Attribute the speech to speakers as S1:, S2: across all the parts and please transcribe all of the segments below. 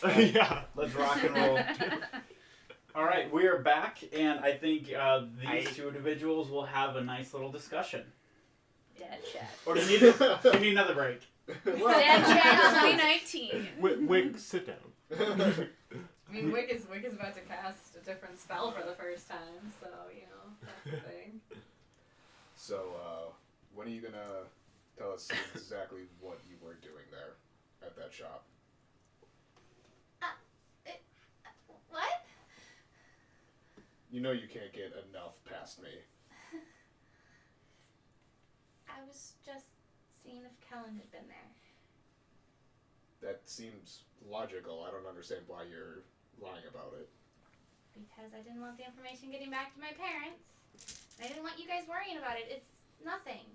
S1: Yeah.
S2: Let's rock and roll. All right, we are back, and I think these two individuals will have a nice little discussion.
S3: Dad chat.
S2: Or do you need another break?
S3: Dad chat 2019.
S1: Wick, sit down.
S4: I mean, Wick is about to cast a different spell for the first time, so, you know, that's the thing.
S5: So, when are you gonna tell us exactly what you were doing there at that shop?
S6: What?
S5: You know you can't get enough past me.
S6: I was just seeing if Kellen had been there.
S5: That seems logical. I don't understand why you're lying about it.
S6: Because I didn't want the information getting back to my parents. I didn't want you guys worrying about it. It's nothing.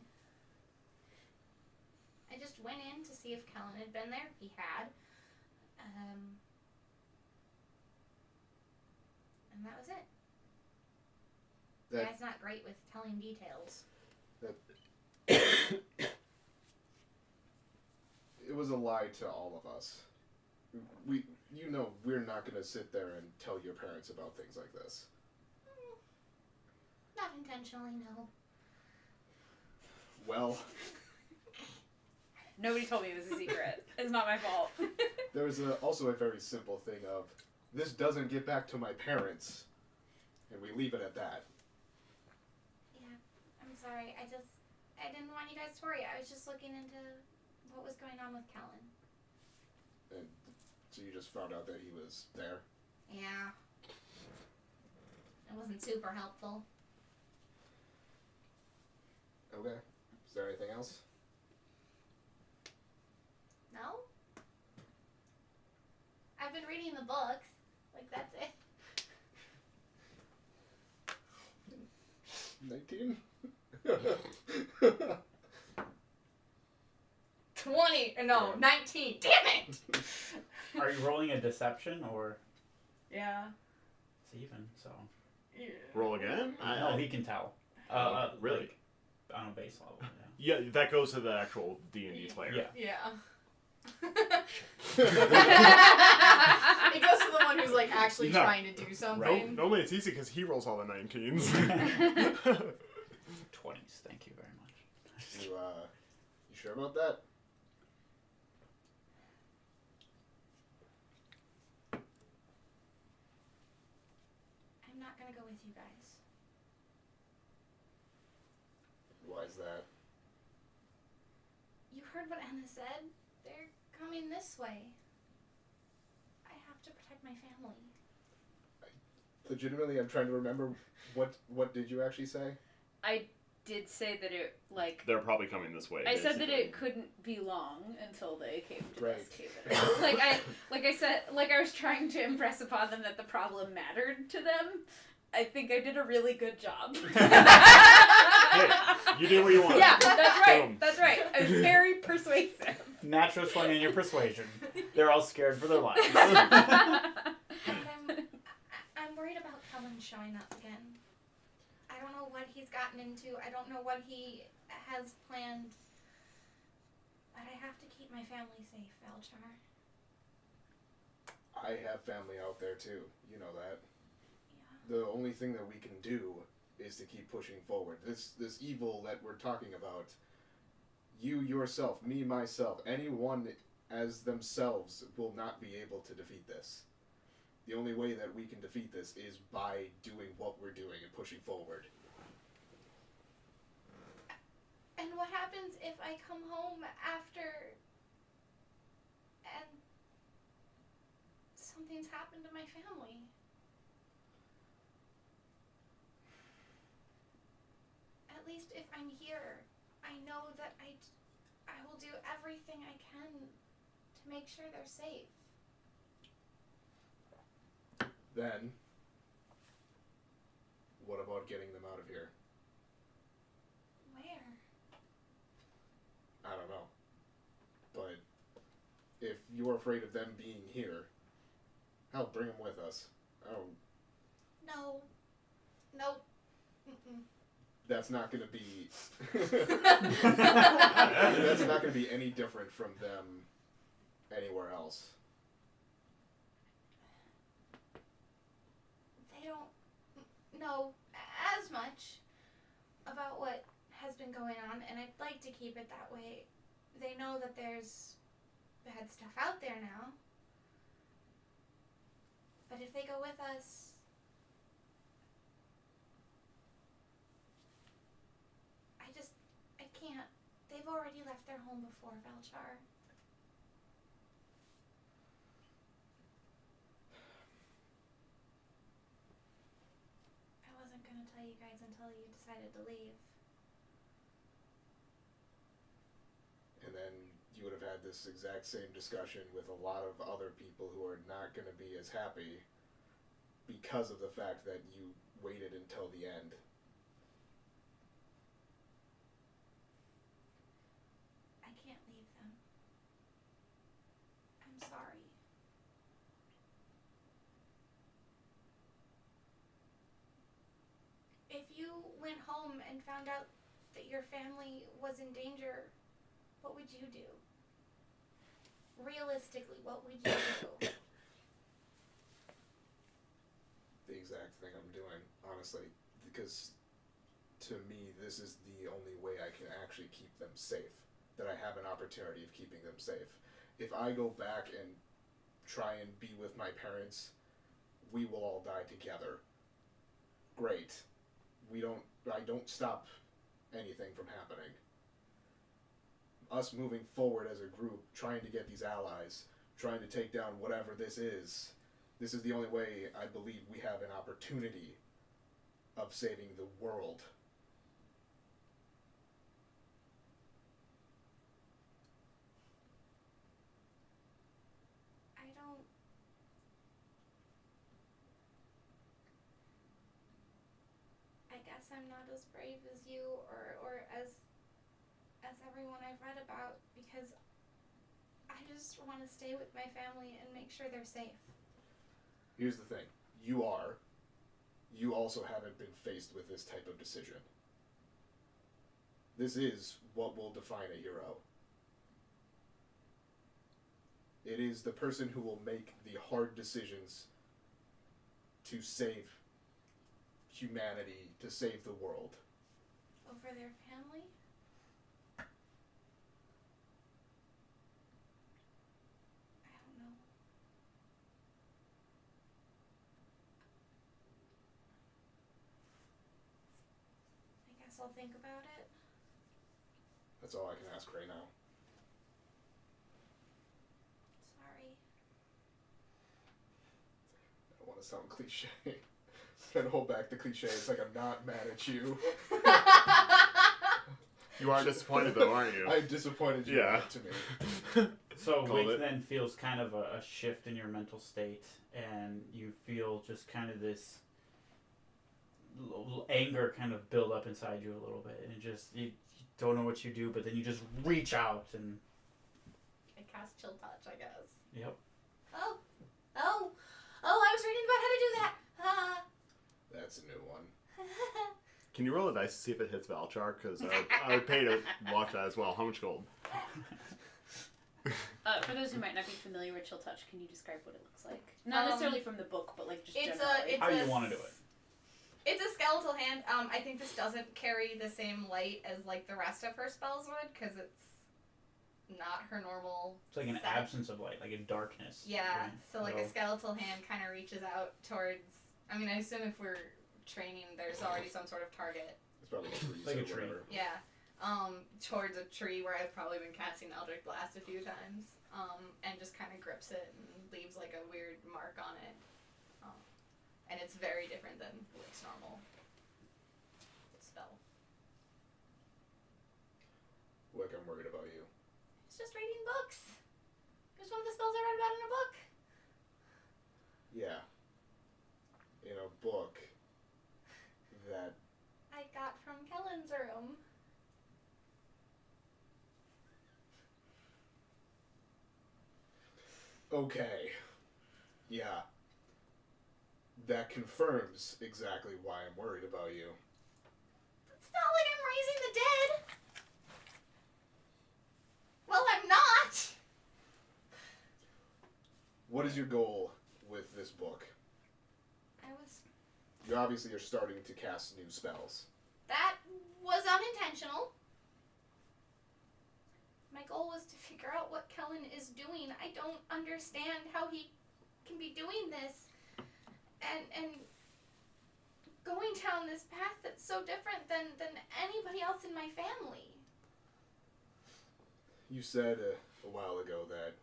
S6: I just went in to see if Kellen had been there. He had. And that was it. Dad's not great with telling details.
S5: It was a lie to all of us. We're not gonna sit there and tell your parents about things like this.
S6: Not intentionally, no.
S5: Well,
S3: Nobody told me it was a secret. It's not my fault.
S5: there was also a very simple thing of, this doesn't get back to my parents, and we leave it at that.
S6: Yeah, I'm sorry. I didn't want you guys to worry. I was just looking into what was going on with Kellen.
S5: And so you just found out that he was there?
S6: Yeah. It wasn't super helpful.
S5: Okay. Is there anything else?
S6: No? I've been reading the books. Like, that's it.
S5: 19?
S4: 20! No, 19! Damn it!
S2: Are you rolling a deception, or
S3: Yeah.
S2: it's even, so...
S3: Yeah.
S1: Roll again?
S2: No, he can tell.
S1: Really?
S2: Like, on a base level,
S1: Yeah, that goes to the actual D&D player.
S2: Yeah.
S4: Yeah. It goes to the one who's, like, actually
S1: Yeah.
S4: trying to do something.
S1: Normally it's easy because he rolls all the 19s.
S2: 20s, thank you very much.
S5: You sure about that?
S6: I'm not gonna go with you guys.
S5: Why is that?
S6: You heard what Anna said? They're coming this way. I have to protect my family.
S5: Legitimately, I'm trying to remember, what did you actually say?
S3: I did say that it, like...
S1: They're probably coming this way.
S3: I said that
S1: basically.
S3: it couldn't be long until they came to
S5: Right.
S3: this cave. I was trying to impress upon them that the problem mattered to them. I think I did a really good job.
S1: Hey, you did what you wanted.
S3: Yeah, that's right.
S1: Boom.
S3: That's right. I was very persuasive.
S2: Natural 20 in your persuasion. They're all scared for their lives.
S6: And I'm worried about Kellen showing up again. I don't know what he's gotten into. I don't know what he has planned. But I have to keep my family safe, Valchar.
S5: I have family out there too. You know that.
S6: Yeah.
S5: The only thing that we can do is to keep pushing forward. This evil that we're talking about, you yourself, me myself, anyone as themselves will not be able to defeat this. The only way that we can defeat this is by doing what we're doing and pushing forward.
S6: And what happens if I come home after and something's happened to my family? At least if I'm here, I know that I will do everything I can to make sure they're safe.
S5: Then, what about getting them out of here?
S6: Where?
S5: I don't know. But if you're afraid of them being here, hell, bring them with us. I don't...
S6: No. Nope. Mm-mm.
S5: That's not going to be... That's not going to be any different from them anywhere else.
S6: know as much about what has been going on, and I'd like to keep it that way. They know that there's bad stuff out there now. But if they go with us, I can't. They've already left their home before, Valchar. I wasn't gonna tell you guys until you decided to leave.
S5: And then you would have had this exact same discussion with a lot of other people who are not going to be as happy because of the fact that you waited until the end.
S6: I can't leave them. I'm sorry. If you went home and found out that your family was in danger, what would you do? Realistically, what would you do?
S5: The exact thing I'm doing, honestly, because to me, this is the only way I can actually keep them safe, that I have an opportunity of keeping them safe. If I go back and try and be with my parents, we will all die together. Great. I don't stop anything from happening. Us moving forward as a group, trying to get these allies, trying to take down whatever this is the only way I believe we have an opportunity of saving the world.
S6: I guess I'm not as brave as you or as everyone I've read about, because I just want to stay with my family and make sure they're safe.
S5: Here's the thing. You also haven't been faced with this type of decision. This is what will define a hero. It is the person who will make the hard decisions to save humanity, to save the world.
S6: Over their family? I don't know. I guess I'll think about it.
S5: That's all I can ask right now.
S6: Sorry.
S5: I don't want to sound cliche. Trying to hold back the cliche. It's like I'm not mad at you.
S1: You are disappointed though, aren't you?
S5: I disappointed you
S1: Yeah.
S5: to me.
S2: So
S1: Called
S2: Wick
S1: it.
S2: then feels kind of a shift in your mental state, and you feel just kind of this anger kind of build up inside you a little bit, and you don't know what you do, but then you just reach out and.
S4: I cast Chill Touch, I guess.
S2: Yep.
S6: Oh, I was reading about how to do that.
S5: That's a new one.
S1: Can you roll a dice to see if it hits Valchar? Because I would pay to watch that as well. How much gold?
S3: For those who might not be familiar with Chill Touch, can you describe what it looks like? Not necessarily from the book, but like just generally.
S2: How you want to do it.
S4: It's a skeletal hand. I think this doesn't carry the same light as like the rest of her spells would, because it's not her normal.
S2: It's like an
S4: set.
S2: absence of light, like a darkness.
S4: Yeah,
S2: right?
S4: so like a skeletal hand kind of reaches out towards. I mean, I assume if we're training, there's already some sort of target.
S5: It's probably trees
S2: Like
S5: or
S2: a tree.
S5: whatever.
S4: Yeah, towards a tree where I've probably been casting Eldritch Blast a few times, and just kind of grips it and leaves like a weird mark on it. And it's very different than Wick's normal spell.
S5: Like, I'm worried about you.
S4: It's just reading books. It was one of the spells I read about in a book.
S5: Yeah. In a book that
S6: I got from Kellen's room.
S5: okay. Yeah. That confirms exactly why I'm worried about you.
S6: It's not like I'm raising the dead. Well, I'm not.
S5: What is your goal with this book?
S6: I was
S5: You obviously are starting to cast new spells.
S6: That was unintentional. My goal was to figure out what Kellen is doing. I don't understand how he can be doing this and going down this path that's so different than anybody else in my family.
S5: You said a while ago that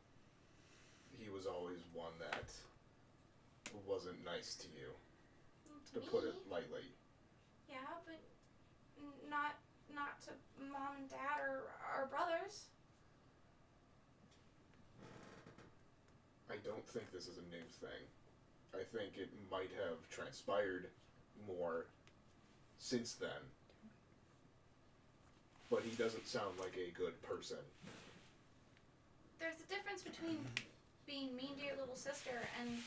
S5: he was always one that wasn't nice to you, to put it lightly.
S6: Yeah, but not to Mom and Dad or our brothers.
S5: I don't think this is a new thing. I think it might have transpired more since then. But he doesn't sound like a good person.
S6: There's a difference between being mean to your little sister and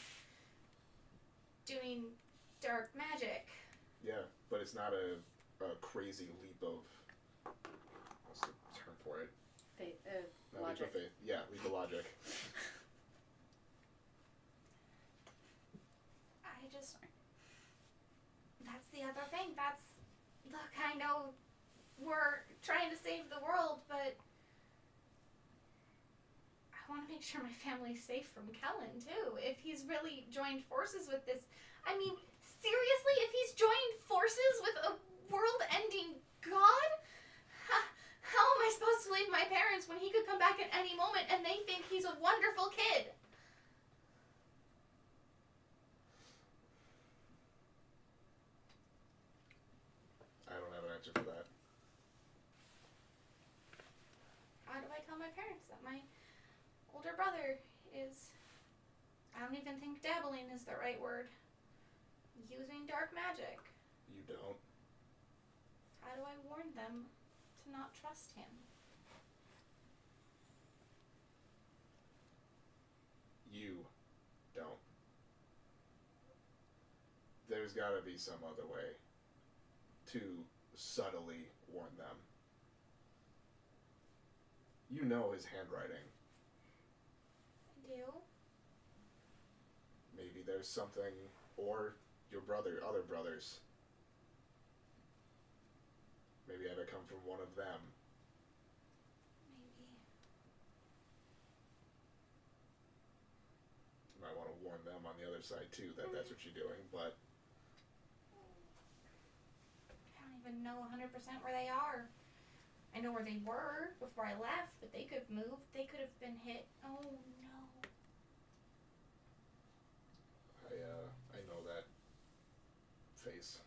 S6: doing dark magic.
S5: Yeah, but it's not a crazy leap of... What's the term for it? Not
S3: Logic.
S5: leap of faith. Yeah, leap of logic.
S6: That's the other thing. Look, I know we're trying to save the world, but I want to make sure my family's safe from Kellen, too. If he's really joined forces with this, I mean, seriously, if he's joined forces with a world-ending god? How am I supposed to leave my parents when he could come back at any moment and they think he's a wonderful kid?
S5: I don't have an answer for that.
S6: How do I tell my parents that my older brother is... I don't even think dabbling is the right word. Using dark magic.
S5: You don't.
S6: How do I warn them to not trust him?
S5: You don't. There's gotta be some other way to subtly warn them. You know his handwriting.
S6: I do?
S5: Maybe there's something, or your other brothers. Maybe have it come from one of them.
S6: Maybe.
S5: You might want to warn them on the other side too that that's what you're doing, but
S6: I don't even know 100% where they are. I know where they were before I left, but they could have moved. They could have been hit. Oh no.
S5: I know that face.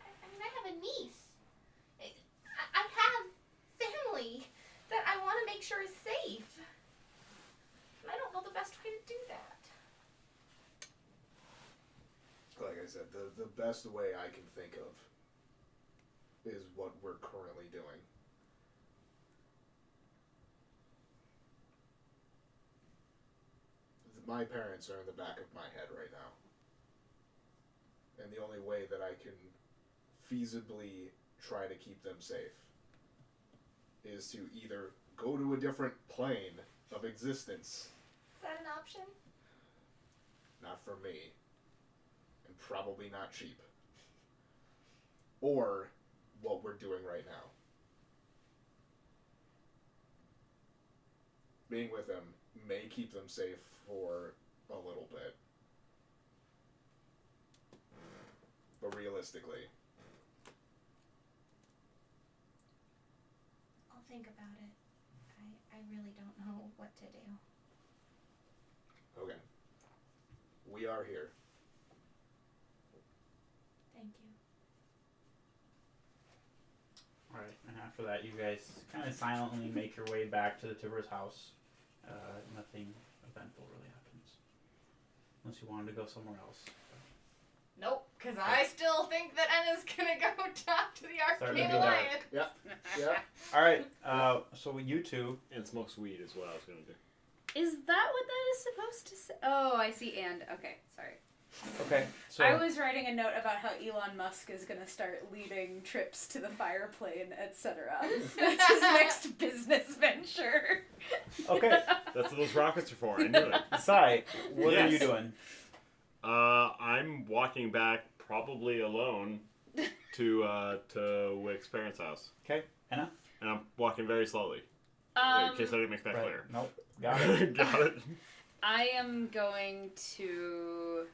S6: I mean, I have a niece. I have family that I want to make sure is safe. And I don't know the best way to do that.
S5: Like I said, the best way I can think of is what we're currently doing. My parents are in the back of my head right now. And the only way that I can feasibly try to keep them safe is to either go to a different plane of existence.
S6: Is that an option?
S5: Not for me. And probably not cheap. Or what we're doing right now. Being with them may keep them safe for a little bit. But realistically,
S6: I'll think about it. I really don't know what to do.
S5: okay. We are here.
S6: Thank you.
S2: Alright, and after that you guys kind of silently make your way back to the Tibbers house. Nothing eventful really happens. Unless you wanted to go somewhere else.
S4: Nope, because I still think that Enna's gonna go talk to the
S2: Starting to
S4: Arcane
S2: be dark.
S4: Alliance.
S5: Yeah.
S2: Alright, so you two.
S1: And smokes weed is what I was gonna do.
S3: Is that what that is supposed to say? Oh, I see. And okay, sorry.
S2: Okay, so
S3: I was writing a note about how Elon Musk is gonna start leading trips to the fire plane, etc. That's his next business venture.
S2: Okay.
S1: That's what those rockets are for. I knew it.
S2: Sai, what are
S1: Yes.
S2: you doing?
S1: I'm walking back, probably alone, to Wick's parents' house.
S2: Okay, Anna?
S1: And I'm walking very slowly. In case I didn't make that
S2: Right.
S1: clear.
S2: Nope. Got it.
S1: Got it.
S3: I am going to.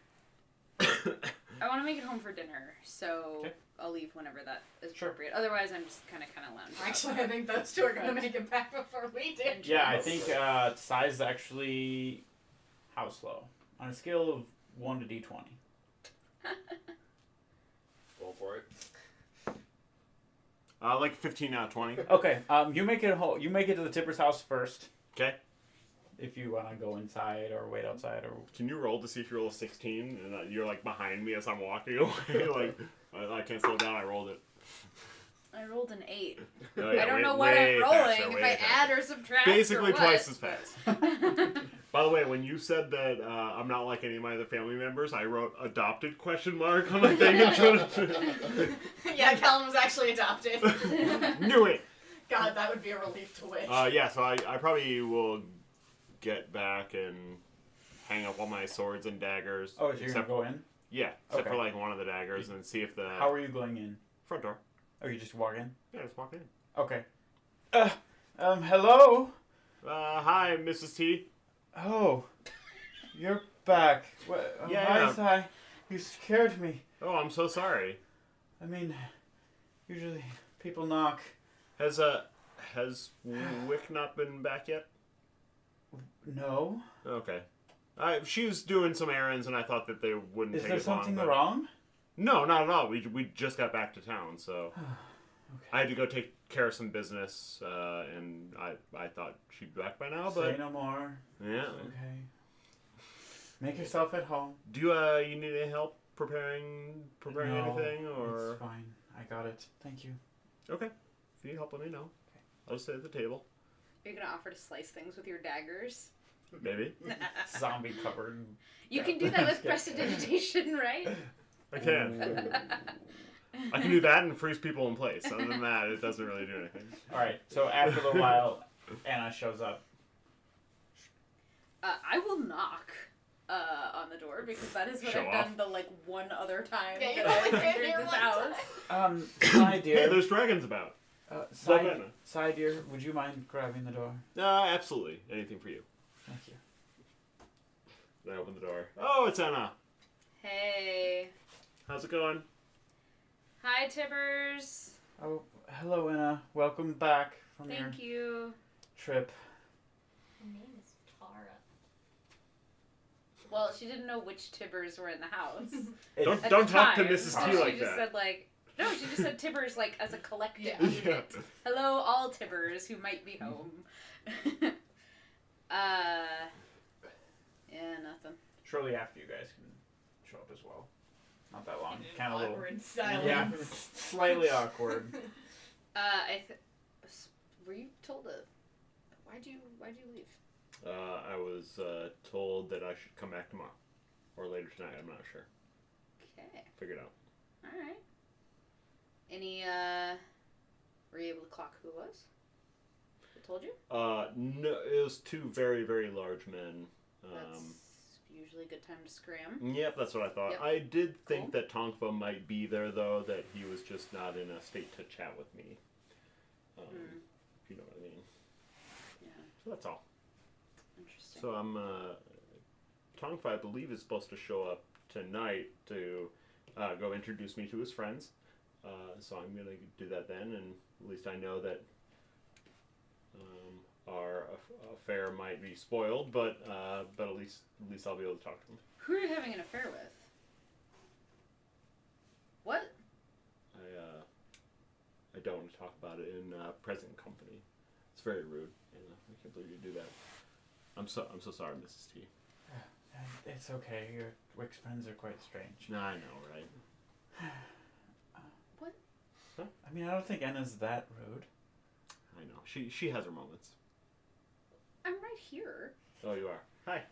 S3: I want to make it home for dinner, so
S2: Okay.
S3: I'll leave whenever that is
S2: Sure.
S3: appropriate. Otherwise, I'm just kind of lounging. out.
S4: Actually, I think those two are gonna make it back before we do.
S2: Yeah, I think Sai's actually how slow? On a scale of 1 to D20.
S5: Go for it.
S1: Like 15 out of 20.
S2: Okay, you make it home. You make it to the Tipper's house first.
S1: Okay.
S2: If you want to go inside or wait outside or
S1: Can you roll to see if you roll a 16 and you're like behind me as I'm walking away? Like I can't slow down. I rolled it.
S3: I rolled an 8.
S1: Oh, yeah,
S3: I don't
S1: way-
S3: know what
S1: way
S3: I'm rolling.
S1: faster,
S3: if
S1: way
S3: I
S1: faster.
S3: add or subtract.
S1: Basically
S3: or what,
S1: twice as
S3: but-
S1: fast. By the way, when you said that I'm not like any of my other family members, I wrote adopted question mark on my thing and showed it to
S4: Yeah, Callum was actually adopted.
S1: Knew it!
S4: God, that would be a relief to Wick.
S1: Yeah, so I probably will get back and hang up all my swords and daggers.
S2: oh, so you're gonna go in.
S1: Yeah, except
S2: Okay.
S1: for like one of the daggers and see if the
S2: How are you going in?
S1: front door.
S2: Oh, you just walk in.
S1: Yeah, just walk in.
S2: Okay. Hello.
S1: Hi, Mrs. T.
S2: Oh, you're back. What?
S1: Yeah.
S2: Hi, Sai. You scared me.
S1: Oh, I'm so sorry.
S2: I mean, usually people knock.
S1: Has Wick not been back yet?
S2: No.
S1: Okay. She was doing some errands, and I thought that they wouldn't
S2: Is
S1: take
S2: there
S1: as long.
S2: something
S1: but-
S2: wrong?
S1: No, not at all. We just got back to town, so
S2: Okay.
S1: I had to go take care of some business, and I thought she'd be back by now,
S2: Say
S1: but
S2: no more.
S1: yeah.
S2: Okay. Make yourself at home.
S1: Do you need any help preparing
S2: No,
S1: anything, or
S2: It's fine. I got it. Thank you.
S1: okay? If you need help, let me know. I'll just stay at the table.
S3: You're gonna offer to slice things with your daggers.
S1: Maybe
S2: Zombie covered.
S3: You can do that with prestidigitation, right?
S1: I can. I can do that and freeze people in place. Other than that, it doesn't really do anything.
S2: All right. So after a while, Anna shows up.
S3: I will knock on the door because that is what
S1: Show
S3: I've
S1: off.
S3: done the one other time
S4: Yeah, you
S3: that
S4: only
S3: I've
S4: been
S3: entered
S4: here
S3: this
S4: one
S3: house.
S2: Sai
S1: Hey,
S2: dear.
S1: there's dragons about. Love
S2: Sai,
S1: Anna.
S2: Sai dear, would you mind grabbing the door?
S1: Absolutely. Anything for you.
S2: Thank you.
S1: Then I open the door. Oh, it's Anna.
S3: Hey.
S1: How's it going?
S3: Hi, Tibbers.
S2: Oh, hello, Anna. Welcome back from your
S3: Thank you.
S2: trip.
S6: Her name is Tara.
S3: Well, she didn't know which Tibbers were in the house.
S1: Don't
S3: At
S1: don't
S3: the
S1: talk to
S3: time,
S1: Mrs.
S3: so
S1: T
S3: she
S1: like
S3: just
S1: that.
S3: said no, she just said Tibbers like as a collective
S4: Yeah.
S3: unit.
S1: Yeah.
S3: Hello, all Tibbers who might be home. Yeah, nothing.
S2: Shortly after, you guys can show up as well. Not that long. Kind of little.
S4: Awkward silence.
S2: Yeah, slightly awkward.
S3: Were you told to? Why'd you leave?
S1: I was told that I should come back tomorrow or later tonight. I'm not sure.
S3: Okay.
S1: Figure it out.
S3: All right. Any were you able to clock who it was? I told you.
S1: No, it was two very very large men.
S3: That's usually a good time to scram.
S1: Yep, that's what I thought.
S3: Yep.
S1: I did think
S3: Cool.
S1: that Tonkva might be there though. That he was just not in a state to chat with me. If you know what I mean.
S3: Yeah.
S1: So that's all.
S3: Interesting.
S1: So I'm Tonkva, I believe, is supposed to show up tonight to go introduce me to his friends. So I'm gonna do that then, and at least I know that our affair might be spoiled, but at least I'll be able to talk to him.
S3: Who are you having an affair with? What?
S1: I don't want to talk about it in present company. It's very rude. I can't believe you do that. I'm so sorry, Mrs. T.
S2: It's okay. Your Wick's friends are quite strange.
S1: I know, right?
S3: What?
S1: Huh?
S2: I mean, I don't think Anna's that rude.
S1: I know. She has her moments.
S3: I'm right here.
S1: Oh, you are. Hi.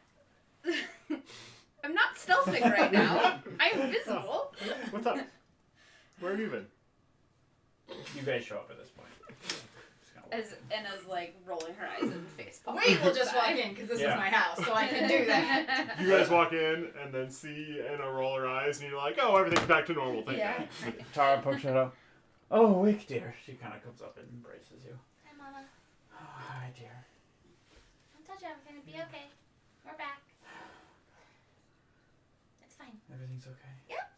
S3: I'm not stealthing right now. I'm visible.
S1: What's up? Where have you been?
S2: You guys show up at this point. Just
S3: As Anna's like rolling her eyes and face palm.
S4: We will just walk in because this is my house, so I can do that.
S1: You guys walk in and then see Anna roll her eyes, and you're like, "Oh, everything's back to normal." Thank
S3: Yeah.
S1: God.
S2: Tara pokes her head up. Oh, Wick, dear. She kind of comes up and embraces you.
S6: Hi, Mama.
S2: Oh, hi, dear.
S6: Don't touch everything. It'll be okay. We're back. It's fine.
S2: Everything's okay?
S6: Yep.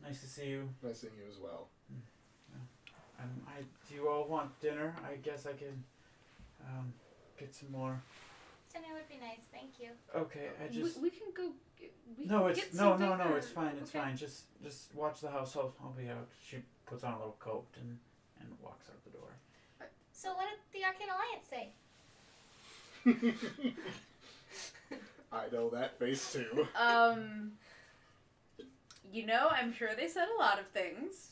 S2: Nice to see you.
S5: Nice seeing you as well.
S2: Do you all want dinner? I guess I can get some more.
S6: Dinner would be nice. Thank you.
S2: Okay, I just...
S3: We can go. We
S2: No,
S3: can
S2: it's
S3: get
S2: no,
S3: something, or-
S2: it's fine. It's
S3: okay.
S2: fine. Just watch the house. I'll be out. She puts on a little coat and walks out the door.
S6: So what did the Arcane Alliance say?
S5: I know that face too.
S3: You know, I'm sure they said a lot of things.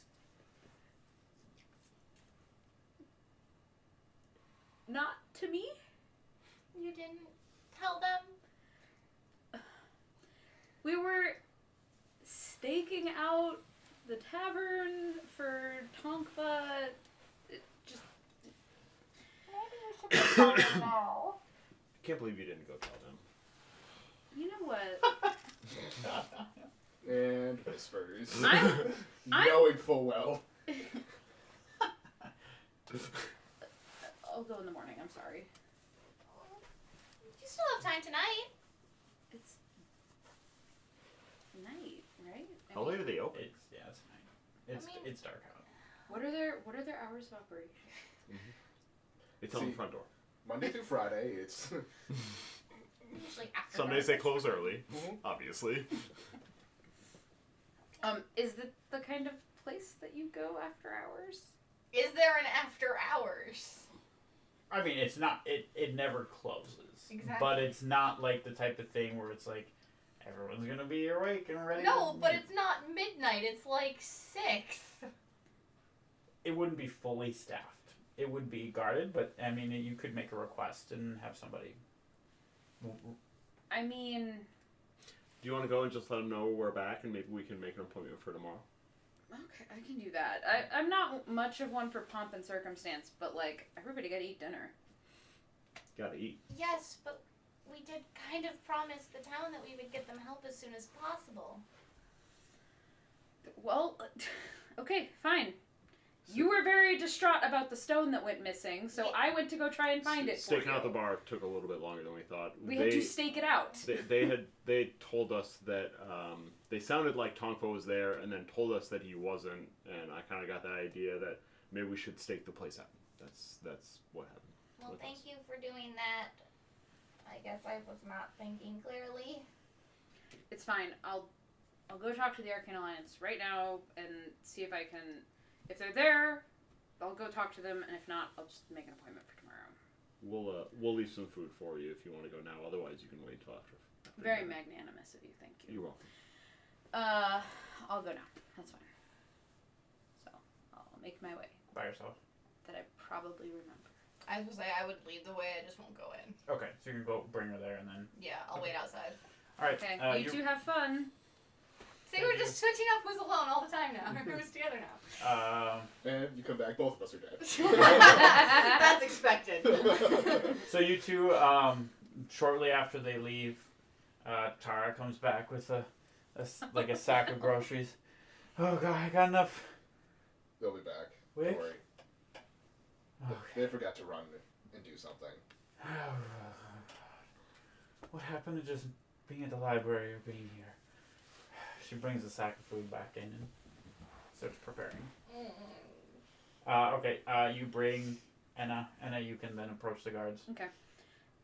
S3: Not to me.
S6: You didn't tell them?
S3: We were staking out the tavern for Tonkva. It just
S6: Maybe you should tell them now.
S1: Can't believe you didn't go tell them.
S3: you know what?
S5: And whispers.
S3: I'm-
S5: Knowing full well.
S3: I'll go in the morning. I'm sorry.
S6: You still have time tonight.
S3: It's night, right? I
S1: How
S3: mean,
S1: late are they open?
S2: It's night. It's dark out.
S3: What are their hours of operation?
S1: It's on
S5: See,
S1: the front door.
S5: Monday through Friday, it's
S6: Usually after
S1: Some days
S6: dark.
S1: they close early, obviously.
S3: Is it the kind of place that you go after hours?
S4: Is there an after hours?
S2: I mean, it's not. It never closes.
S4: Exactly.
S2: But it's not like the type of thing where it's like everyone's gonna be awake and ready.
S4: No,
S2: to
S4: but
S2: leave.
S4: it's not midnight. It's like 6.
S2: It wouldn't be fully staffed. It would be guarded, but I mean, you could make a request and have somebody.
S3: I mean,
S1: Do you want to go and just let them know we're back, and maybe we can make an appointment for tomorrow?
S3: okay, I can do that. I'm not much of one for pomp and circumstance, but like everybody gotta eat dinner.
S1: Gotta eat.
S6: Yes, but we did kind of promise the town that we would get them help as soon as possible.
S3: Well, okay, fine. You were very distraught about the stone that went missing, so I went to go try and find it for you.
S1: Staking out the bar took a little bit longer than we thought.
S3: We had to stake it out.
S1: They told us that they sounded like Tonfa was there, and then told us that he wasn't, and I kind of got that idea that maybe we should stake the place out. That's what happened.
S6: Well,
S1: with
S6: thank
S1: us.
S6: you for doing that. I guess I was not thinking clearly.
S3: It's fine. I'll go talk to the Arcane Alliance right now and see if I can. If they're there, I'll go talk to them, and if not, I'll just make an appointment for tomorrow.
S1: We'll leave some food for you if you want to go now. Otherwise, you can wait till after.
S3: Very
S1: dinner.
S3: magnanimous of you, thank you.
S1: You're welcome.
S3: I'll go now. That's fine. So I'll make my way.
S2: By yourself.
S3: That I probably remember.
S4: I was gonna say I would lead the way. I just won't go in.
S2: Okay, so you can go bring her there and then.
S4: Yeah, I'll wait outside.
S2: All right.
S3: Okay, you
S2: you're-
S3: two have fun.
S4: See, we're just switching up who's alone all the time now. Who's together now.
S5: And you come back, both of us are dead.
S4: That's expected.
S2: So you two, shortly after they leave, Tara comes back with a sack of groceries. Oh god, I got enough.
S5: They'll be back.
S2: Wick?
S5: Don't worry. They forgot to run and do something.
S2: What happened to just being at the library or being here? She brings a sack of food back in and starts preparing. Okay, you bring Anna. Anna, you can then approach the guards.
S3: Okay.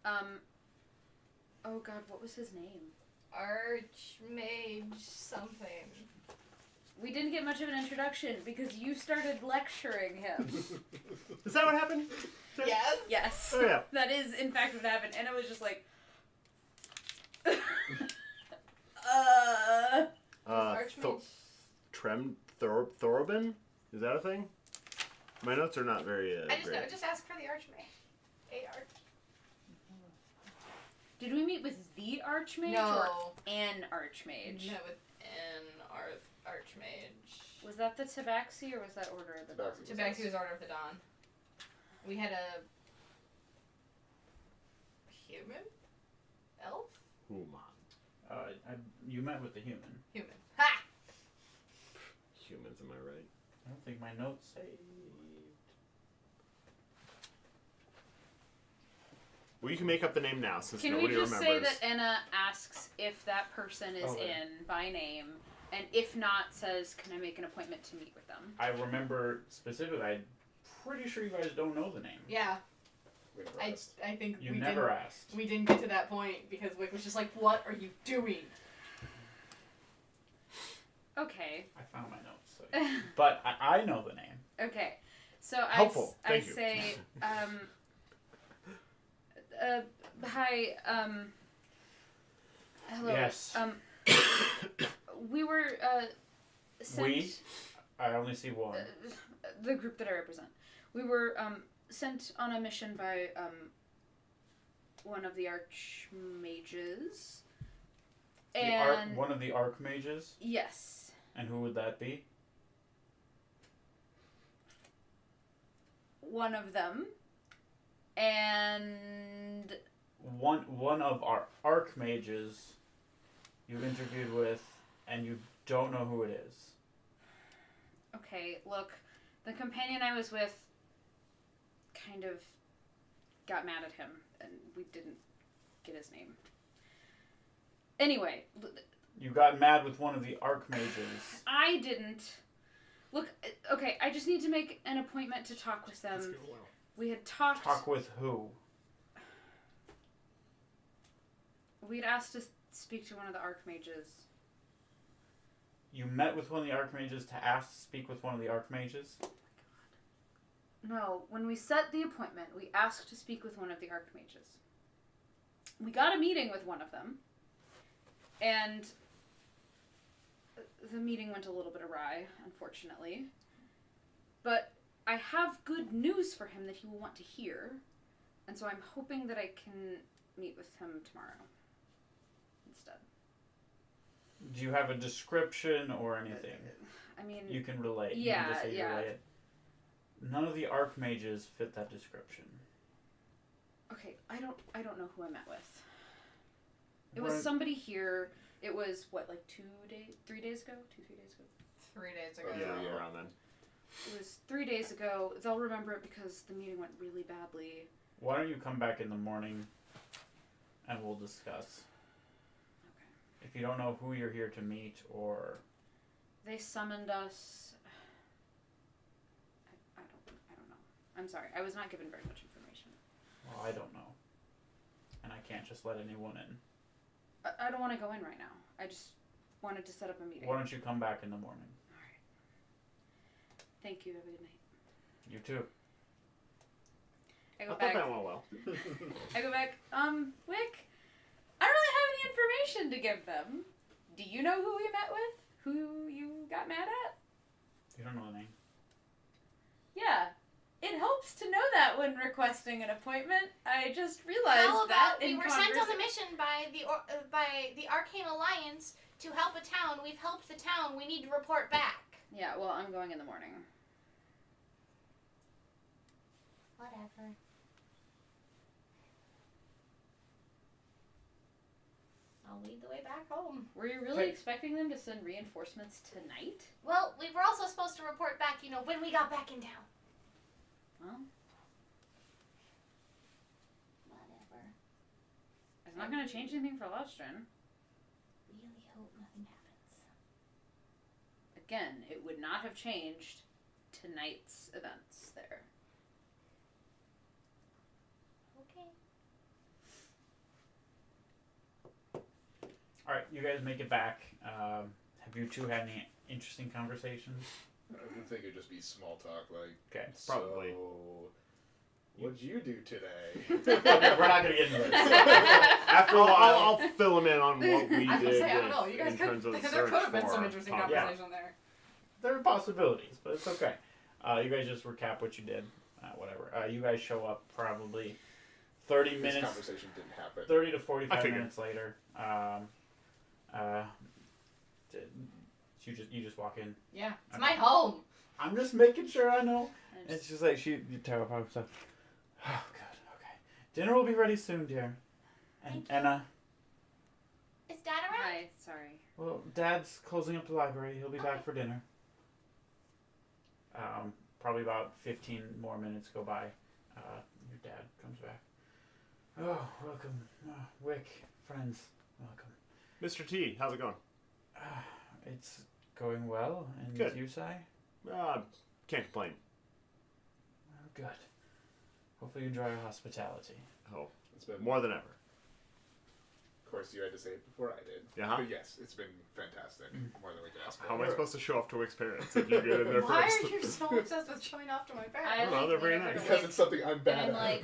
S3: Oh god, what was his name?
S4: Archmage something.
S3: We didn't get much of an introduction because you started lecturing him.
S1: Is that what happened?
S4: Yes.
S3: Yes.
S1: Oh yeah.
S3: That is, in fact, what happened. And it was just like...
S4: Archmage.
S1: Thorobin? Is that a thing? My notes are not very
S4: I just
S1: great.
S4: know. Just ask for the Archmage. AR.
S3: Did we meet with the Archmage or
S4: No.
S3: an Archmage?
S4: No, with an Archmage.
S3: Was that the Tabaxi or was that Order of the Dawn?
S5: Tabaxi.
S4: Tabaxi was Order of the Dawn. We had a human? Elf?
S1: Human.
S2: You met with the human.
S4: Human. Ha!
S1: Humans, am I right?
S2: I don't think my notes saved.
S1: Well, you can make up the name now since
S3: Can we
S1: nobody
S3: just
S1: remembers.
S3: say that Anna asks if that person is
S2: Okay.
S3: in by name, and if not, says, "Can I make an appointment to meet with them?"
S2: I remember specifically. I'm pretty sure you guys don't know the name.
S4: Yeah,
S5: We never
S4: I
S5: asked.
S4: think
S2: You
S4: we
S2: never
S4: didn't.
S2: asked.
S4: We didn't get to that point because Wick was just like, "What are you doing?"
S3: Okay.
S2: I found my notes, so. But I know the name.
S3: Okay. So
S1: Helpful.
S3: I
S1: Thank you.
S3: say, hi, hello.
S2: Yes.
S3: We were, sent...
S2: We? I only see one.
S3: The group that I represent. We were, sent on a mission by, one of the archmages. And...
S2: One of the archmages?
S3: Yes.
S2: And who would that be?
S3: One of them. And...
S2: One of our archmages you interviewed with, and you don't know who it is.
S3: Okay, look, the companion I was with kind of got mad at him, and we didn't get his name. Anyway,
S2: You got mad with one of the archmages.
S3: I didn't. Look, okay, I just need to make an appointment to talk with them. We had talked...
S2: Talk with who?
S3: We had asked to speak to one of the archmages.
S2: You met with one of the archmages to ask to speak with one of the archmages?
S3: No, when we set the appointment, we asked to speak with one of the archmages. We got a meeting with one of them, and the meeting went a little bit awry, unfortunately. But I have good news for him that he will want to hear, and so I'm hoping that I can meet with him tomorrow instead.
S2: Do you have a description or anything?
S3: I mean,
S2: You can relate. You
S3: yeah,
S2: can just say you
S3: yeah.
S2: relate it. None of the archmages fit that description.
S3: okay, I don't know who I met with. It was
S2: Right.
S3: somebody here. It was what, like 3 days ago? 3 days ago?
S4: 3 days ago.
S1: Yeah, around then.
S3: It was 3 days ago. They'll remember it because the meeting went really badly.
S2: Why don't you come back in the morning and we'll discuss.
S3: Okay.
S2: If you don't know who you're here to meet or...
S3: They summoned us. I don't know. I'm sorry. I was not given very much information.
S2: Well, I don't know. And I can't just let anyone in.
S3: I don't want to go in right now. I just wanted to set up a meeting.
S2: Why don't you come back in the morning?
S3: Alright. Thank you. Have a good night.
S2: You too.
S3: I
S1: I
S3: go
S1: thought
S3: back.
S1: that went well.
S3: I go back. Wick, I don't really have any information to give them. Do you know who we met with? Who you got mad at?
S2: You don't know the name.
S3: Yeah. It helps to know that when requesting an appointment. I just realized
S6: How
S3: that
S6: about we
S3: in
S6: were sent on a
S3: conversa-
S6: mission by the Arcane Alliance to help a town. We've helped the town. We need to report back.
S3: Yeah, well, I'm going in the morning.
S6: Whatever. I'll lead the way back home.
S3: Were you really
S2: Okay.
S3: expecting them to send reinforcements tonight?
S6: Well, we were also supposed to report back, when we got back in town.
S3: Well,
S6: Whatever.
S3: it's not going to change anything for Lostrin.
S6: Really hope nothing happens.
S3: Again, it would not have changed tonight's events there.
S6: Okay.
S2: Alright, you guys make it back. Have you two had any interesting conversations?
S5: I would think it'd just be small talk, like,
S2: Okay.
S1: Probably.
S5: So, what'd you do today?
S2: Okay, we're not going to get into this.
S1: After
S2: a while-
S1: I'll fill him in on what we
S4: I was gonna
S1: did
S4: say, I don't know. You guys
S1: in
S4: could.
S1: terms of
S4: There
S1: search
S4: could have been some
S1: for
S4: interesting
S1: Tom.
S4: conversation there.
S2: There are possibilities, but it's okay. You guys just recap what you did. Whatever. You guys show up probably 30
S5: This
S2: minutes,
S5: conversation didn't happen.
S2: 30 to
S1: I
S2: 45
S1: figured.
S2: minutes later. You just walk in.
S4: Yeah, it's
S2: Okay.
S4: my home.
S2: I'm just making sure I know.
S3: And
S2: It's just like you tell her stuff. Oh, good. Okay. Dinner will be ready soon, dear. And
S6: Thank you.
S2: Anna,
S6: Is Dad around?
S3: Hi, sorry.
S2: well, Dad's closing up the library. He'll be back
S6: Okay.
S2: for dinner. Probably about 15 more minutes go by. Your dad comes back. Oh, welcome. Wick, friends, welcome.
S1: Mr. T, how's it going?
S2: It's going well, and
S1: Good.
S2: you, Sai?
S1: Can't complain.
S2: Oh, good. Hopefully you enjoy our hospitality.
S1: Oh,
S5: It's been
S1: more than ever.
S5: Of course, you had to say it before I did.
S1: Yeah.
S5: But yes, it's been fantastic. More than we could ask for.
S1: How am I supposed to show off to Wick's parents if you get in there
S4: Why
S1: first?
S4: are you so obsessed with showing off to my parents?
S3: I
S1: don't know, they're very
S3: lean over
S1: nice.
S3: to
S5: Because
S3: Wick.
S5: it's something I'm bad
S3: And,
S5: at.
S3: like-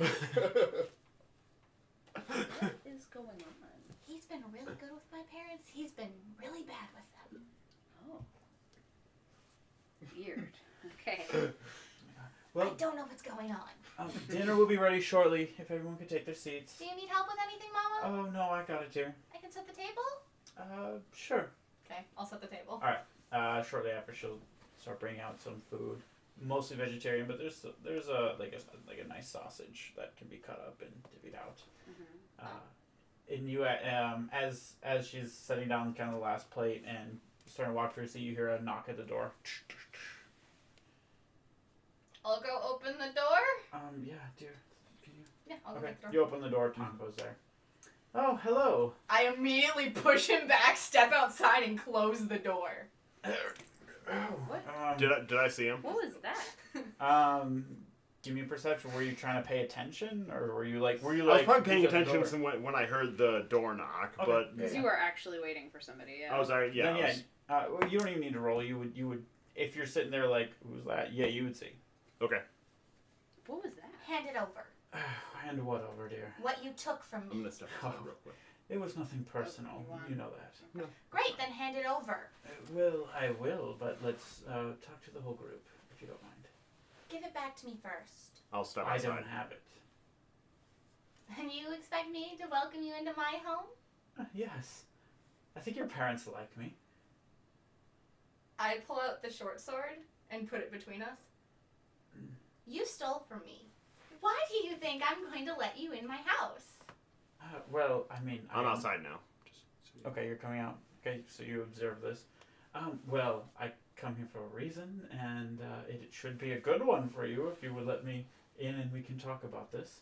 S3: What is going on?
S6: He's been really good with my parents. He's been really bad with them.
S3: Oh. Weird. Okay.
S2: Well,
S6: I don't know what's going on.
S2: dinner will be ready shortly, if everyone could take their seats.
S6: Do you need help with anything, Mama?
S2: Oh, no, I got it, dear.
S6: I can set the table?
S2: Sure.
S4: Okay, I'll set the table.
S2: Shortly after, she'll start bringing out some food, mostly vegetarian, but there's a nice sausage that can be cut up and divvied out. And you, as she's setting down kind of the last plate and starting to walk to her seat, you hear a knock at the door.
S4: I'll go open the door.
S2: Yeah, dear. Can you?
S4: Yeah, I'll go
S2: Okay.
S4: open the door.
S2: You open the door. Tom goes there. Oh, hello.
S4: I immediately push him back, step outside, and close the door.
S3: What?
S1: Did I see him?
S3: What was that?
S2: Give me a perception. Were you trying to pay attention, or were you like?
S1: I was probably paying
S2: who's at the
S1: attention
S2: door?
S1: when I heard the door knock,
S2: Okay.
S1: but
S3: Because you were actually waiting for somebody. Yeah.
S1: I was already
S2: Then,
S1: I was-
S2: well, you don't even need to roll. You would if you're sitting there like, who's that? Yeah, you would see.
S1: okay.
S3: What was that?
S6: Hand it over.
S2: Hand what over, dear?
S6: What you took from
S1: I'm
S6: me.
S1: gonna step aside real quick.
S2: It was nothing personal.
S3: You want-
S2: You know that.
S6: Great, then hand it over.
S2: Well, I will, but let's talk to the whole group if you don't mind.
S6: Give it back to me first.
S1: I'll step
S2: I
S1: outside.
S2: don't have it.
S6: And you expect me to welcome you into my home?
S2: Yes, I think your parents like me.
S4: I pull out the short sword and put it between us.
S6: You stole from me. Why do you think I'm going to let you in my house?
S2: Well, I mean,
S1: I'm outside now. Just so you-
S2: Okay, you're coming out. Okay, so you observe this. Well, I come here for a reason, and it should be a good one for you if you would let me in and we can talk about this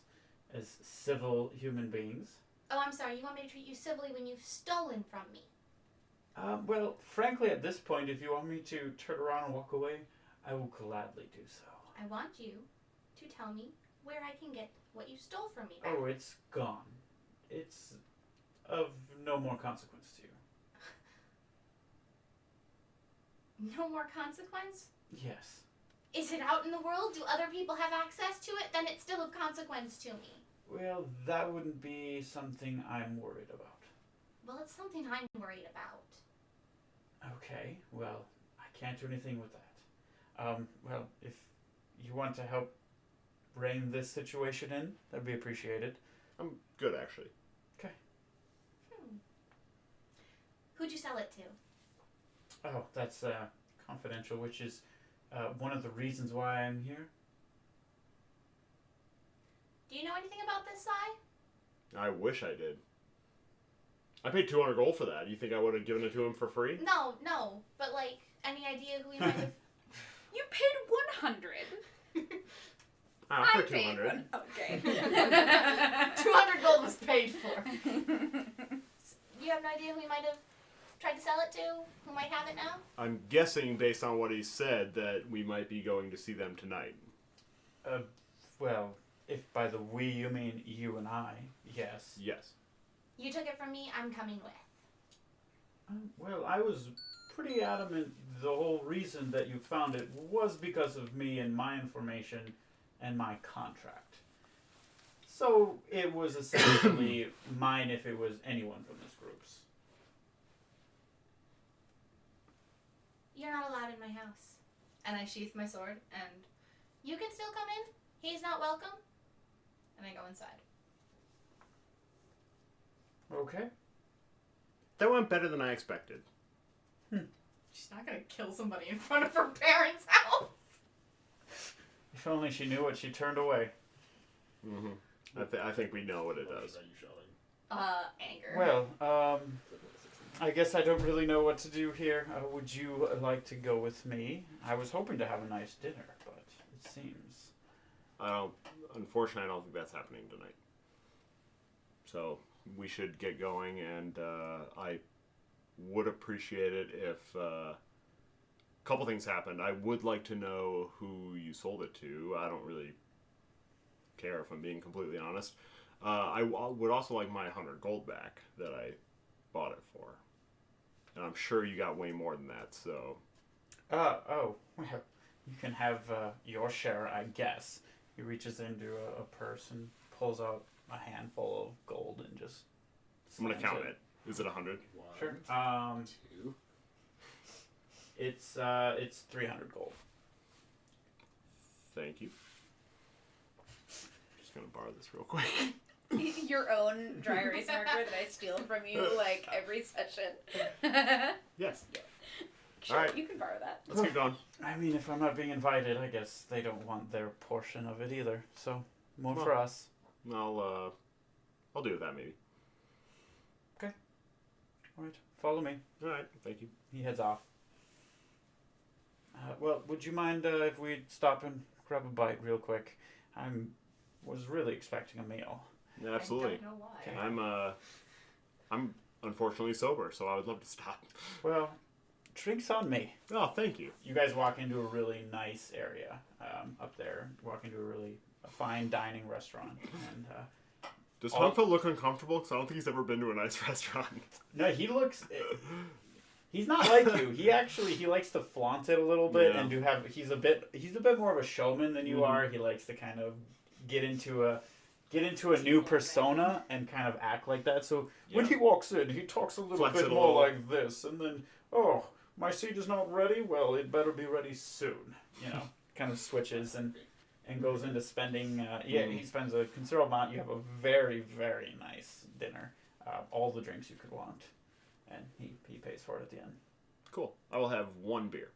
S2: as civil human beings.
S6: Oh, I'm sorry. You want me to treat you civilly when you've stolen from me?
S2: Well, frankly, at this point, if you want me to turn around and walk away, I will gladly do so.
S6: I want you to tell me where I can get what you stole from me back.
S2: Oh, it's gone. It's of no more consequence to you.
S6: No more consequence?
S2: Yes.
S6: Is it out in the world? Do other people have access to it? Then it's still of consequence to me.
S2: Well, that wouldn't be something I'm worried about.
S6: Well, it's something I'm worried about.
S2: Okay, well, I can't do anything with that. Well, if you want to help rein this situation in, that'd be appreciated.
S1: I'm good actually.
S6: Who'd you sell it to?
S2: Oh, that's confidential, which is one of the reasons why I'm here.
S6: Do you know anything about this, Sai?
S1: I wish I did. I paid 200 gold for that. You think I would have given it to him for free?
S6: No. But, like, any idea who he might have...
S3: You paid 100.
S1: I
S3: I
S1: offered
S3: paid
S1: 200.
S3: one. Okay.
S4: 200 gold was paid for.
S6: You have no idea who he might have tried to sell it to? Who might have it now?
S1: I'm guessing, based on what he said, that we might be going to see them tonight.
S2: Well, if by the we you mean you and I, yes.
S1: Yes.
S6: You took it from me, I'm coming with.
S2: Well, I was pretty adamant the whole reason that you found it was because of me and my information and my contract. So it was essentially mine if it was anyone from this group's.
S6: You're not allowed in my house.
S4: And I sheath my sword, and
S6: You can still come in. He's not welcome.
S4: I go inside.
S2: Okay.
S1: That went better than I expected.
S4: She's not gonna kill somebody in front of her parents' house.
S2: If only she knew what she turned away.
S1: I think we know what it
S7: What
S1: does.
S7: are you showing?
S4: Anger.
S2: Well, I guess I don't really know what to do here. Would you like to go with me? I was hoping to have a nice dinner, but it seems...
S1: Unfortunately, I don't think that's happening tonight. So we should get going, and I would appreciate it if a couple things happened. I would like to know who you sold it to. I don't really care, if I'm being completely honest. I would also like my 100 gold back that I bought it for. And I'm sure you got way more than that, so...
S2: well, you can have your share, I guess. He reaches into a purse and pulls out a handful of gold and just...
S1: I'm going to count it. Is it 100?
S2: Sure.
S5: 2.
S2: It's 300 gold.
S1: Thank you. Just going to borrow this real quick.
S3: Your own dry erase marker that I steal from you like every session.
S1: Yes.
S3: Sure,
S1: All right.
S3: you can borrow that.
S1: Let's keep going.
S2: I mean, if I'm not being invited, I guess they don't want their portion of it either. So, more
S1: Well.
S2: for us.
S1: I'll do that maybe.
S2: All right, follow me.
S1: All right. Thank you.
S2: He heads off. Well, would you mind if we stop and grab a bite real quick? Was really expecting a meal.
S1: Yeah, absolutely.
S4: I don't know why.
S1: I'm unfortunately sober, so I would love to stop.
S2: Well, drinks on me.
S1: Oh, thank you.
S2: You guys walk into a really nice area up there. Walk into a fine dining restaurant, and
S1: Does
S2: All-
S1: Tonfa look uncomfortable? Because I don't think he's ever been to a nice restaurant.
S2: no, he looks. He's not like you. He likes to flaunt it a little bit
S1: Yeah.
S2: and to have. He's a bit more of a showman than you are. He likes to kind of get into a new persona and kind of act like that. So when
S1: Yeah.
S2: he walks in, he talks a little
S1: Flex
S2: bit
S1: it a
S2: more
S1: little.
S2: like this, and then my seat is not ready. Well, it better be ready soon. You know, kind of switches and goes into spending. He spends a considerable amount. You have a very, very nice dinner. All the drinks you could want. And he pays for it at the end.
S1: Cool. I will have one beer.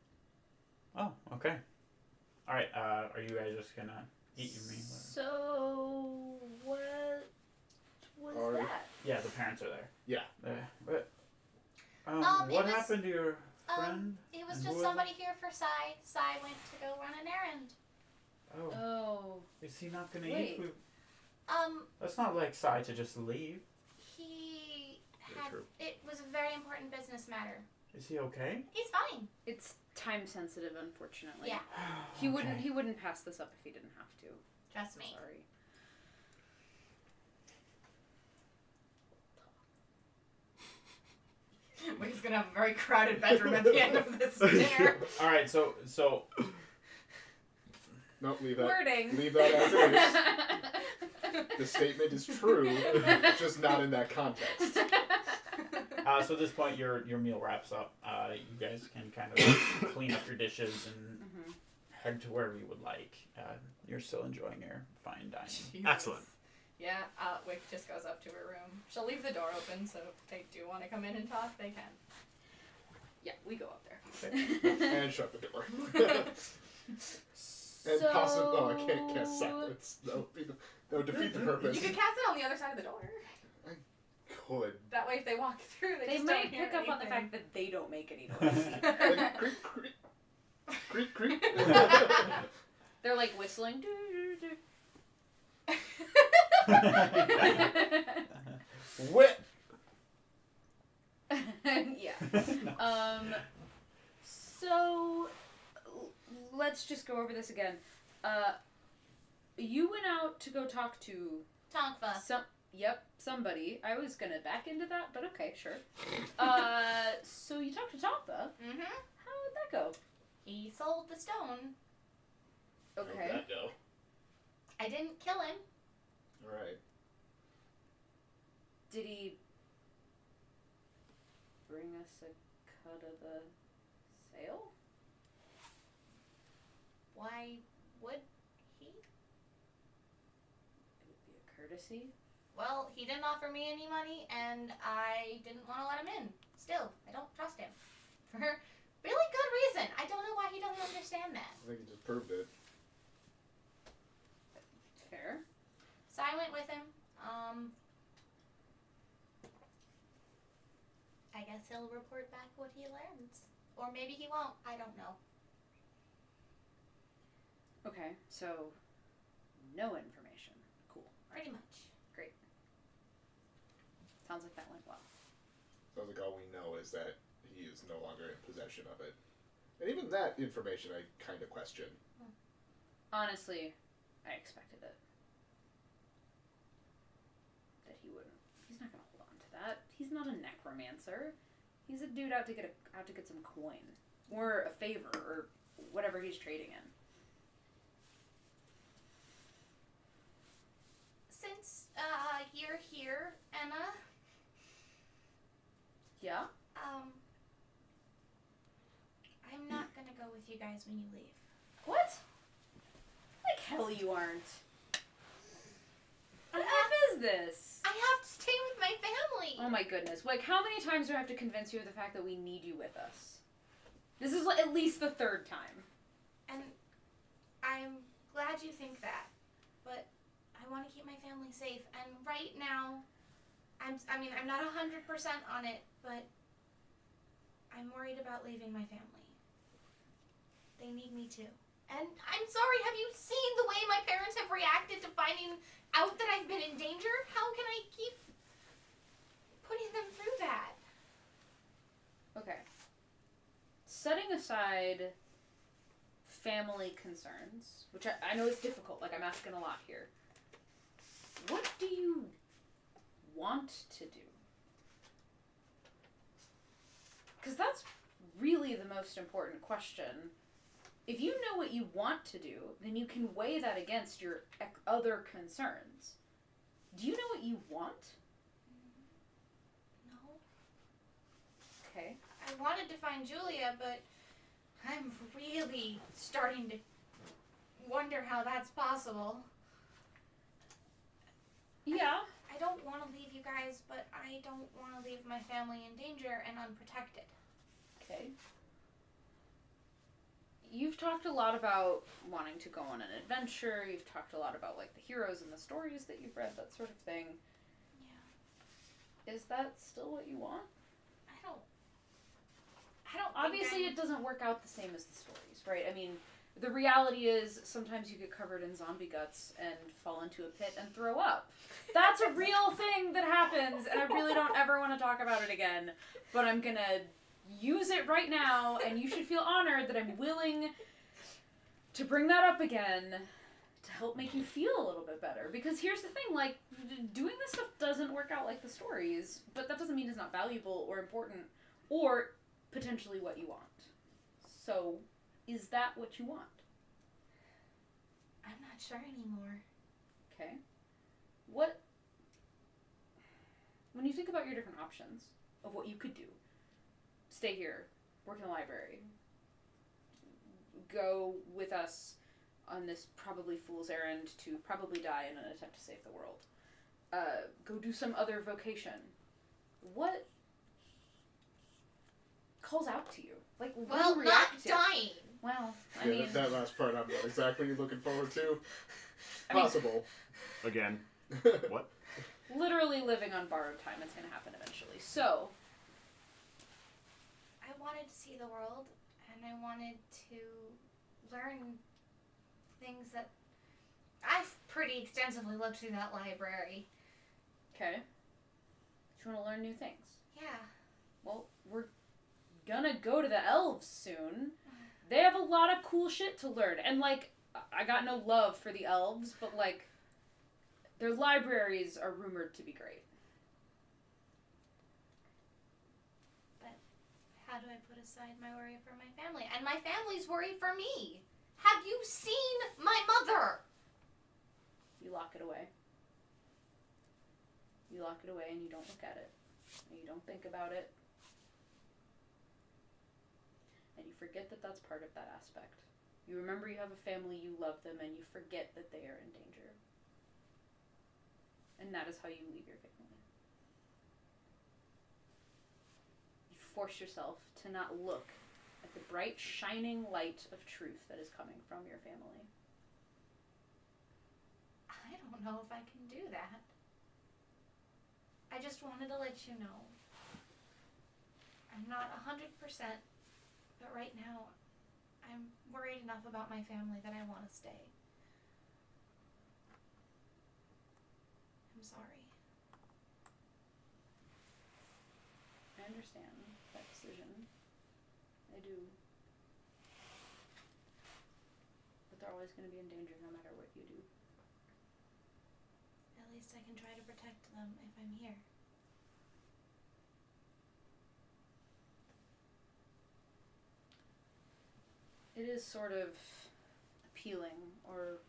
S2: Oh, okay. All right. Are you guys just gonna eat your meal?
S3: So, what was
S5: Are-
S3: that?
S2: Yeah, the parents are there.
S5: Yeah.
S2: But,
S6: It
S2: what
S6: was-
S2: happened to your friend?
S6: It was
S2: And
S6: just
S2: who was
S6: somebody here for Sai. Sai went to go run an errand.
S2: Oh,
S3: Oh,
S2: is he not gonna
S3: wait.
S2: eat?
S6: Um,
S2: That's not like Sai to just leave.
S6: he
S1: Very
S6: had.
S1: true.
S6: It was a very important business matter.
S2: Is he okay?
S6: He's fine.
S3: it's time sensitive, unfortunately.
S6: Yeah.
S3: He wouldn't.
S2: Okay.
S3: He wouldn't pass this up if he didn't have to.
S6: Trust me.
S3: Sorry.
S4: We're just gonna have a very crowded bedroom at the end of this dinner.
S2: All right. So
S5: No, leave that.
S3: Wording.
S5: Leave that as it is. The statement is true, just not in that context.
S2: so at this point your meal wraps up. You guys can kind of clean up your dishes and head to wherever you would like. You're still enjoying your fine dining.
S4: Jesus.
S1: Excellent.
S4: Yeah, Wick just goes up to her room. She'll leave the door open, so if they do want to come in and talk, they can.
S3: Yeah, we go up there.
S5: And shut the door. And possibly, I can't cast silence. That would defeat the purpose.
S4: You could cast it on the other side of the door.
S5: Could.
S4: That way, if they walk through, they
S3: They
S4: just
S3: might
S4: don't hear
S3: pick up on the
S4: anything.
S3: fact that they don't make any noise.
S5: And creak, creak. Creak, creak.
S3: They're like whistling. Doo, doo, doo.
S2: Whip.
S3: Yeah. So let's just go over this again. You went out to go talk to
S6: Tonkva.
S3: somebody. I was gonna back into that, but okay, sure. So you talked to Toppa.
S6: Mm-hmm.
S3: How did that go?
S6: He sold the stone.
S7: How'd
S3: Okay.
S7: that go?
S6: I didn't kill him.
S5: Right.
S3: Did he bring us a cut of the sale?
S6: Why would he?
S3: It would be a courtesy.
S6: Well, he didn't offer me any money, and I didn't want to let him in. Still, I don't trust him. For really good reason. I don't know why he doesn't understand that.
S5: I think he just proved it.
S3: Fair.
S6: silent with him. I guess he'll report back what he learns. Or maybe he won't. I don't know.
S3: Okay, so no information. Cool.
S6: Pretty much.
S3: Sounds like that went well.
S5: Sounds like all we know is that he is no longer in possession of it. And even that information I kind of question.
S3: Honestly, I expected it. That he wouldn't. He's not gonna hold on to that. He's not a necromancer. He's a dude out to get some coin. Or a favor, or whatever he's trading in.
S6: Since you're here, Anna,
S3: Yeah?
S6: I'm not gonna go with you guys when you leave.
S3: What? Like hell you aren't. What is this?
S6: I have to stay with my family.
S3: Oh my goodness. Like, how many times do I have to convince you of the fact that we need you with us? This is like, at least the third time.
S6: And I'm glad you think that, but I want to keep my family safe. And right now, I'm not 100% on it, but I'm worried about leaving my family. They need me too. And I'm sorry, have you seen the way my parents have reacted to finding out that I've been in danger? How can I keep putting them through that?
S3: Okay. Setting aside family concerns, which I know is difficult, like I'm asking a lot here. What do you want to do? Because that's really the most important question. If you know what you want to do, then you can weigh that against your other concerns. Do you know what you want?
S6: No.
S3: Okay.
S6: I wanted to find Julia, but I'm really starting to wonder how that's possible.
S3: Yeah.
S6: I don't want to leave you guys, but I don't want to leave my family in danger and unprotected.
S3: Okay. You've talked a lot about wanting to go on an adventure. You've talked a lot about, like, the heroes and the stories that you've read, that sort of thing.
S6: Yeah.
S3: Is that still what you want?
S6: I don't
S3: Obviously,
S6: think
S3: it doesn't work out the same as the stories, right? I mean, the reality is sometimes you get covered in zombie guts and fall into a pit and throw up. That's a real thing that happens, and I really don't ever want to talk about it again. But I'm going to use it right now, and you should feel honored that I'm willing to bring that up again to help make you feel a little bit better. Because here's the thing, like, doing this stuff doesn't work out like the stories, but that doesn't mean it's not valuable or important or potentially what you want. So, is that what you want?
S6: I'm not sure anymore.
S3: Okay. When you think about your different options of what you could do, stay here, work in the library, go with us on this probably fool's errand to probably die in an attempt to save the world, go do some other vocation. What calls out to you? Like, what
S6: Well,
S3: do you
S6: not
S3: react to?
S6: dying.
S3: Well, I
S5: Yeah,
S3: mean,
S5: that last part I'm not exactly looking forward to.
S3: I mean-
S5: Possible.
S1: Again. What?
S3: literally living on borrowed time. It's going to happen eventually. So,
S6: I wanted to see the world, and I wanted to learn things that I've pretty extensively looked through that library.
S3: okay. You want to learn new things?
S6: Yeah.
S3: Well, we're gonna go to the elves soon. They have a lot of cool shit to learn. And, like, I got no love for the elves, but, like, their libraries are rumored to be great.
S6: How do I put aside my worry for my family? And my family's worry for me. Have you seen my mother?
S3: You lock it away. You lock it away and you don't look at it. And you don't think about it. And you forget that that's part of that aspect. You remember you have a family, you love them, and you forget that they are in danger. And that is how you leave your family. You force yourself to not look at the bright, shining light of truth that is coming from your family.
S6: I don't don't know if I can do that. I just wanted to let you know. I'm not 100%, but right now, I'm worried enough about my family that I want to stay. I'm sorry.
S3: I understand that decision. I do. But they're always going to be in danger no matter what you do.
S6: At least I can try to protect them if I'm here.
S3: It is sort of appealing or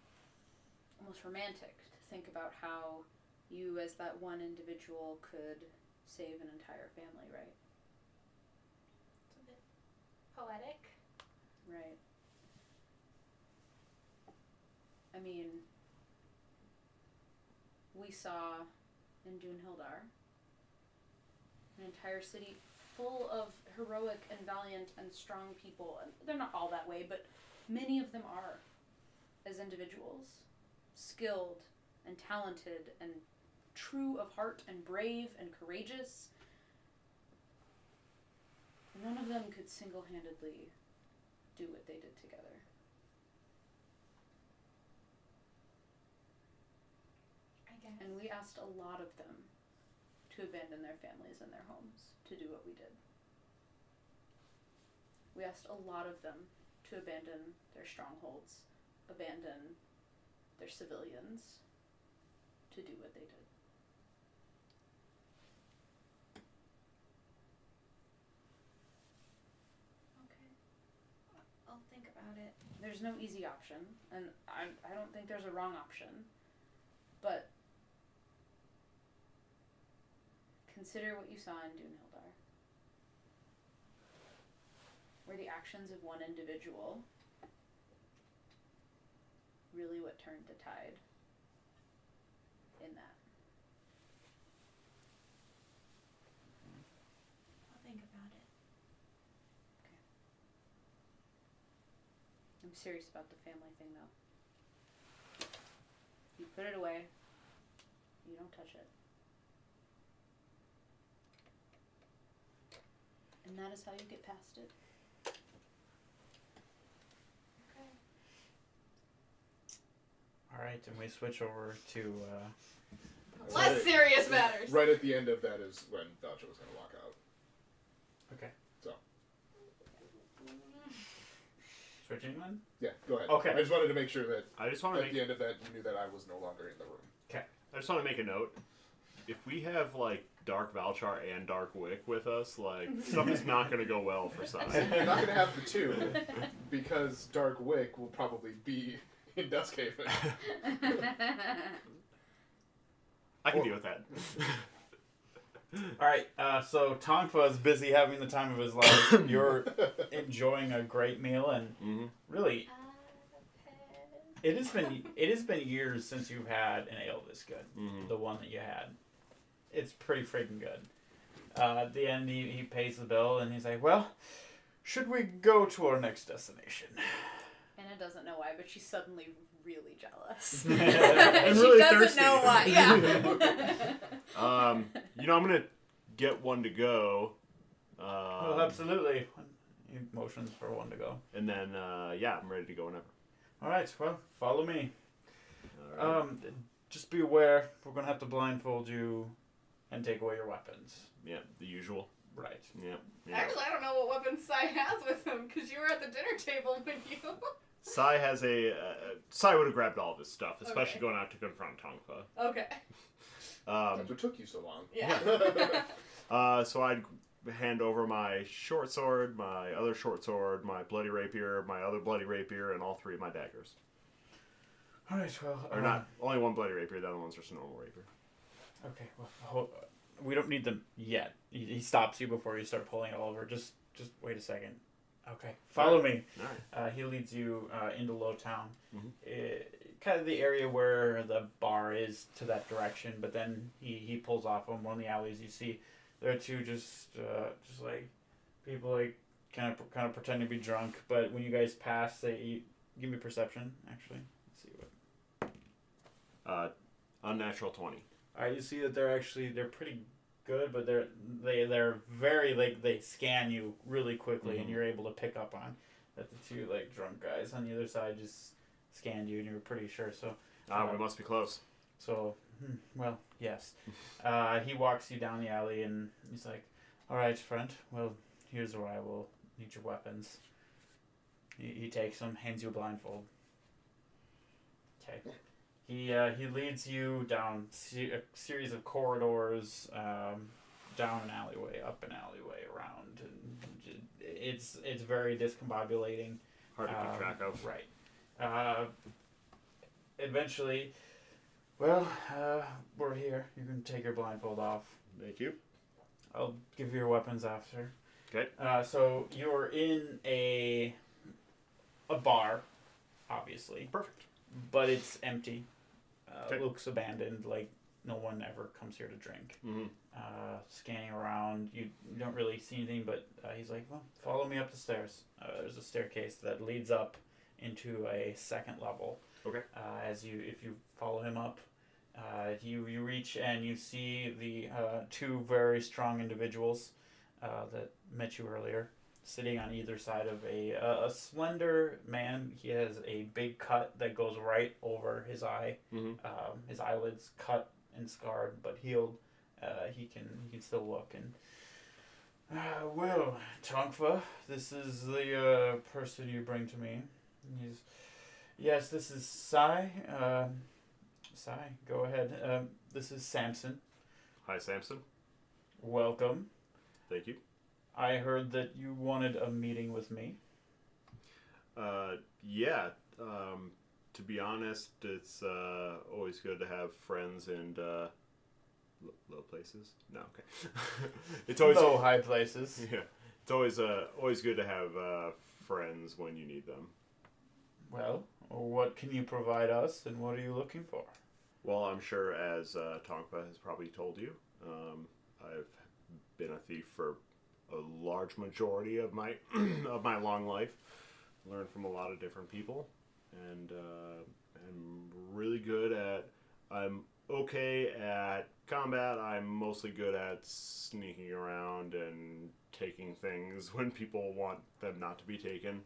S3: almost romantic to think about how you as that one individual could save an entire family, right?
S6: It's a bit poetic.
S3: Right. I mean, we saw in Dune Hildar an entire city full of heroic and valiant and strong people. And they're not all that way, but many of them are, as individuals, skilled and talented and true of heart and brave and courageous. None of them could single-handedly do what they did together.
S6: I guess.
S3: And we asked a lot of them to abandon their families and their homes to do what we did. We asked a lot of them to abandon their strongholds, abandon their civilians to do what they did.
S6: Okay. I'll think about it.
S3: There's no easy option, and I don't think there's a wrong option, but consider what you saw in Dune Hildar, were the actions of one individual really what turned the tide in that.
S6: I'll think about it.
S3: I'm serious about the family thing, though. You put it away. You don't touch it. And that is how you get past it.
S6: Okay.
S2: Alright, and we switch over to
S4: Less serious matters.
S5: Right at the end of that is when Valcho was going to walk out.
S2: okay.
S5: So.
S2: Switching then?
S5: Yeah, go ahead.
S2: Okay.
S5: I just wanted to make sure that
S1: I just want to
S5: at
S1: make
S5: the end of that you knew that I was no longer in the room.
S1: I just want to make a note. If we have like Dark Valchar and Dark Wick with us, like stuff is not going to go well for Sai.
S5: You're not going to have the two because Dark Wick will probably be in Duskhaven.
S1: I can deal with that.
S2: Alright, so Tongfa is busy having the time of his life. You're enjoying a great meal, and
S1: Mm-hmm.
S2: really, it has been years since you've had an ale this good.
S1: Mm-hmm.
S2: The one that you had. It's pretty freaking good. At the end, he pays the bill, and he's like, well, should we go to our next destination?
S3: Anna doesn't know why, but she's suddenly really jealous.
S1: I'm
S3: she
S1: really
S3: doesn't
S1: thirsty.
S3: know why. Yeah.
S1: I'm going to get one to go.
S2: Well, absolutely. He motions for one to go.
S1: And then, I'm ready to go whenever.
S2: Alright, well, follow me.
S1: All right.
S2: Just be aware, we're going to have to blindfold you and take away your weapons.
S1: Yeah, the usual.
S2: Right.
S1: Yeah.
S4: Actually, I don't know what weapons Sai has with him because you were at the dinner table when you.
S1: Sai has Sai would have grabbed all of his stuff, especially
S4: Okay.
S1: going out to confront Tongfa.
S4: Okay.
S5: That's what took you so long.
S4: Yeah.
S1: So I'd hand over my short sword, my other short sword, my bloody rapier, my other bloody rapier, and all three of my daggers.
S2: Alright, well...
S1: Or not, only one bloody rapier, the other one's just a normal rapier.
S2: Okay, well, we don't need them yet. He stops you before you start pulling it all over. Just wait a second. Okay, follow me.
S1: Alright.
S2: He leads you into Low Town.
S1: Mhm.
S2: Kind of the area where the bar is to that direction, but then he pulls off on one of the alleys. You see there are two just like people like kind of pretend to be drunk, but when you guys pass, give me perception actually. Let's see what.
S1: Unnatural 20.
S2: Alright, you see that they're pretty good, but they're very, like, they scan you really quickly, and you're able to pick up on that the two, like, drunk guys on the other side just scanned you, and you were pretty sure, so...
S1: We must be close.
S2: So, well, yes. He walks you down the alley, and he's like, alright, friend, well, here's where I will need your weapons. He takes them, hands you a blindfold. Okay. He leads you down a series of corridors, down an alleyway, up an alleyway, around, and it's very discombobulating.
S1: Hard to keep track of.
S2: Right. Eventually, well, we're here. You can take your blindfold off.
S1: Thank you.
S2: I'll give you your weapons after.
S1: Okay.
S2: So you're in a bar, obviously.
S1: Perfect.
S2: But it's empty.
S1: Okay.
S2: Looks abandoned, like no one ever comes here to drink.
S1: Mm-hmm.
S2: Scanning around, you don't really see anything, but he's like, well, follow me up the stairs. There's a staircase that leads up into a second level.
S1: Okay.
S2: If you follow him up, you reach and you see the two very strong individuals that met you earlier, sitting on either side of a slender man. He has a big cut that goes right over his eye.
S1: Mm-hmm.
S2: His eyelids cut and scarred, but healed. He can still look. And well, Tonkfa, this is the person you bring to me. Yes, this is Sai. Sai, go ahead. This is Samson.
S1: Hi, Samson.
S2: Welcome.
S1: Thank you.
S2: I heard that you wanted a meeting with me.
S1: Yeah. To be honest, it's always good to have friends in low places. No, okay. It's always
S2: low high places.
S1: Yeah, it's always good to have friends when you need them.
S2: Well, what can you provide us, and what are you looking for?
S1: Well, I'm sure, as Tonkfa has probably told you, I've been a thief for a large majority of my of my long life. Learned from a lot of different people, and I'm really good at. I'm okay at combat. I'm mostly good at sneaking around and taking things when people want them not to be taken.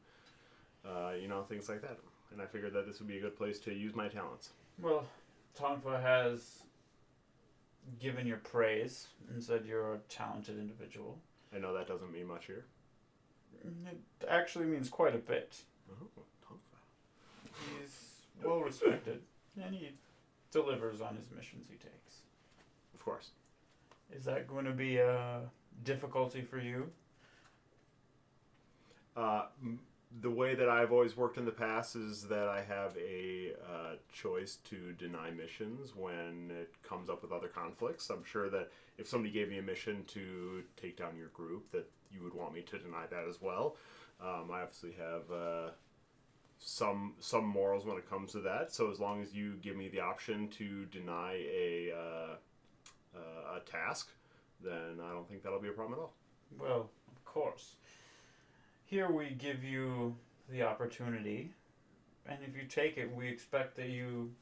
S1: Things like that. And I figured that this would be a good place to use my talents.
S2: Well, Tonkfa has given your praise and said you're a talented individual.
S1: I know that doesn't mean much here.
S2: It actually means quite a bit.
S1: Oh, Tonkfa.
S2: He's well respected, and he delivers on his missions he takes.
S1: Of course.
S2: Is that going to be a difficulty for you?
S1: The way that I've always worked in the past is that I have a choice to deny missions when it comes up with other conflicts. I'm sure that if somebody gave me a mission to take down your group, that you would want me to deny that as well. I obviously have some morals when it comes to that. So as long as you give me the option to deny a task, then I don't think that'll be a problem at all.
S2: Well, of course. Here we give you the opportunity, and if you take it, we expect that you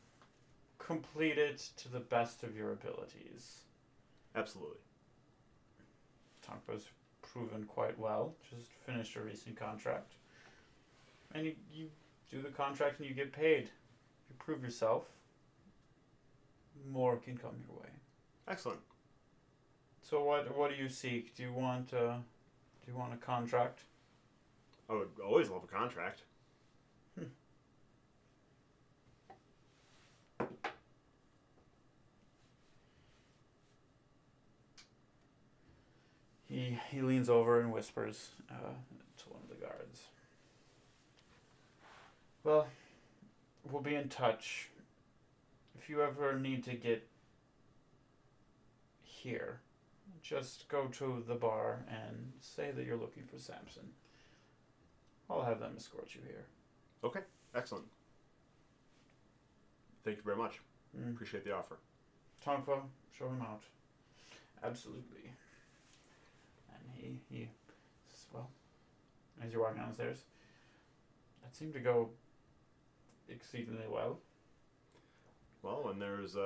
S2: complete it to the best of your abilities.
S1: Absolutely.
S2: Tonkfa's proven quite well. Just finished a recent contract. And you do the contract and you get paid. You prove yourself, more can come your way.
S1: Excellent.
S2: So what do you seek? Do you want a contract?
S1: I would always love a contract.
S2: He leans over and whispers to one of the guards. Well, we'll be in touch. If you ever need to get here, just go to the bar and say that you're looking for Samson. I'll have them escort you here.
S1: Okay, excellent. Thank you very much. Appreciate the offer.
S2: Tonkfa, show him out. Absolutely. And he says, well, as you're walking downstairs, that seemed to go exceedingly well.
S1: Well, when there's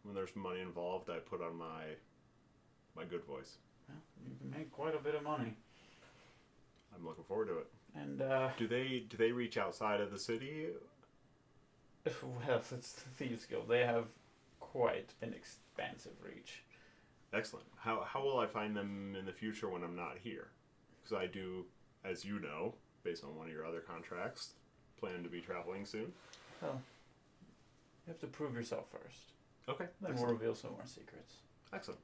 S1: when there's money involved, I put on my good voice.
S2: Well, you can make quite a bit of money.
S1: I'm looking forward to it.
S2: And
S1: Do they reach outside of the city?
S2: well, it's the Thieves Guild. They have quite an expansive reach.
S1: Excellent. How will I find them in the future when I'm not here? Because I do, as you know, based on one of your other contracts, plan to be traveling soon.
S2: Well, you have to prove yourself first.
S1: Okay.
S2: Then we'll
S1: Excellent.
S2: reveal some more secrets.
S1: Excellent.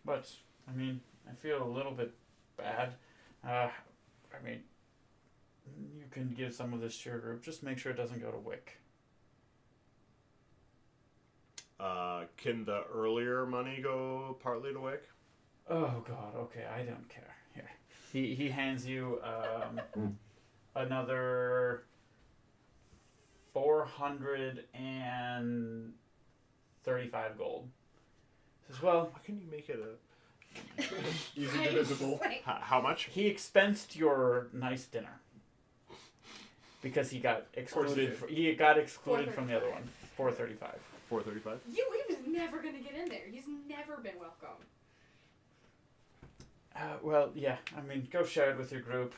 S2: But, I mean, I feel a little bit bad. I mean, you can give some of this to your group. Just make sure it doesn't go to Wick.
S1: Can the earlier money go partly to Wick?
S2: Oh God. Okay, I don't care. Here, he hands you another 435 gold. Says, well,
S1: Why can you make it a...
S5: Easy divisible.
S1: How much?
S2: he expensed your nice dinner because he got excluded.
S5: Bullshit.
S2: He got excluded from the other one. 435.
S1: 435.
S3: He was never gonna get in there. He's never been welcome.
S2: Well, yeah. I mean, go share it with your group.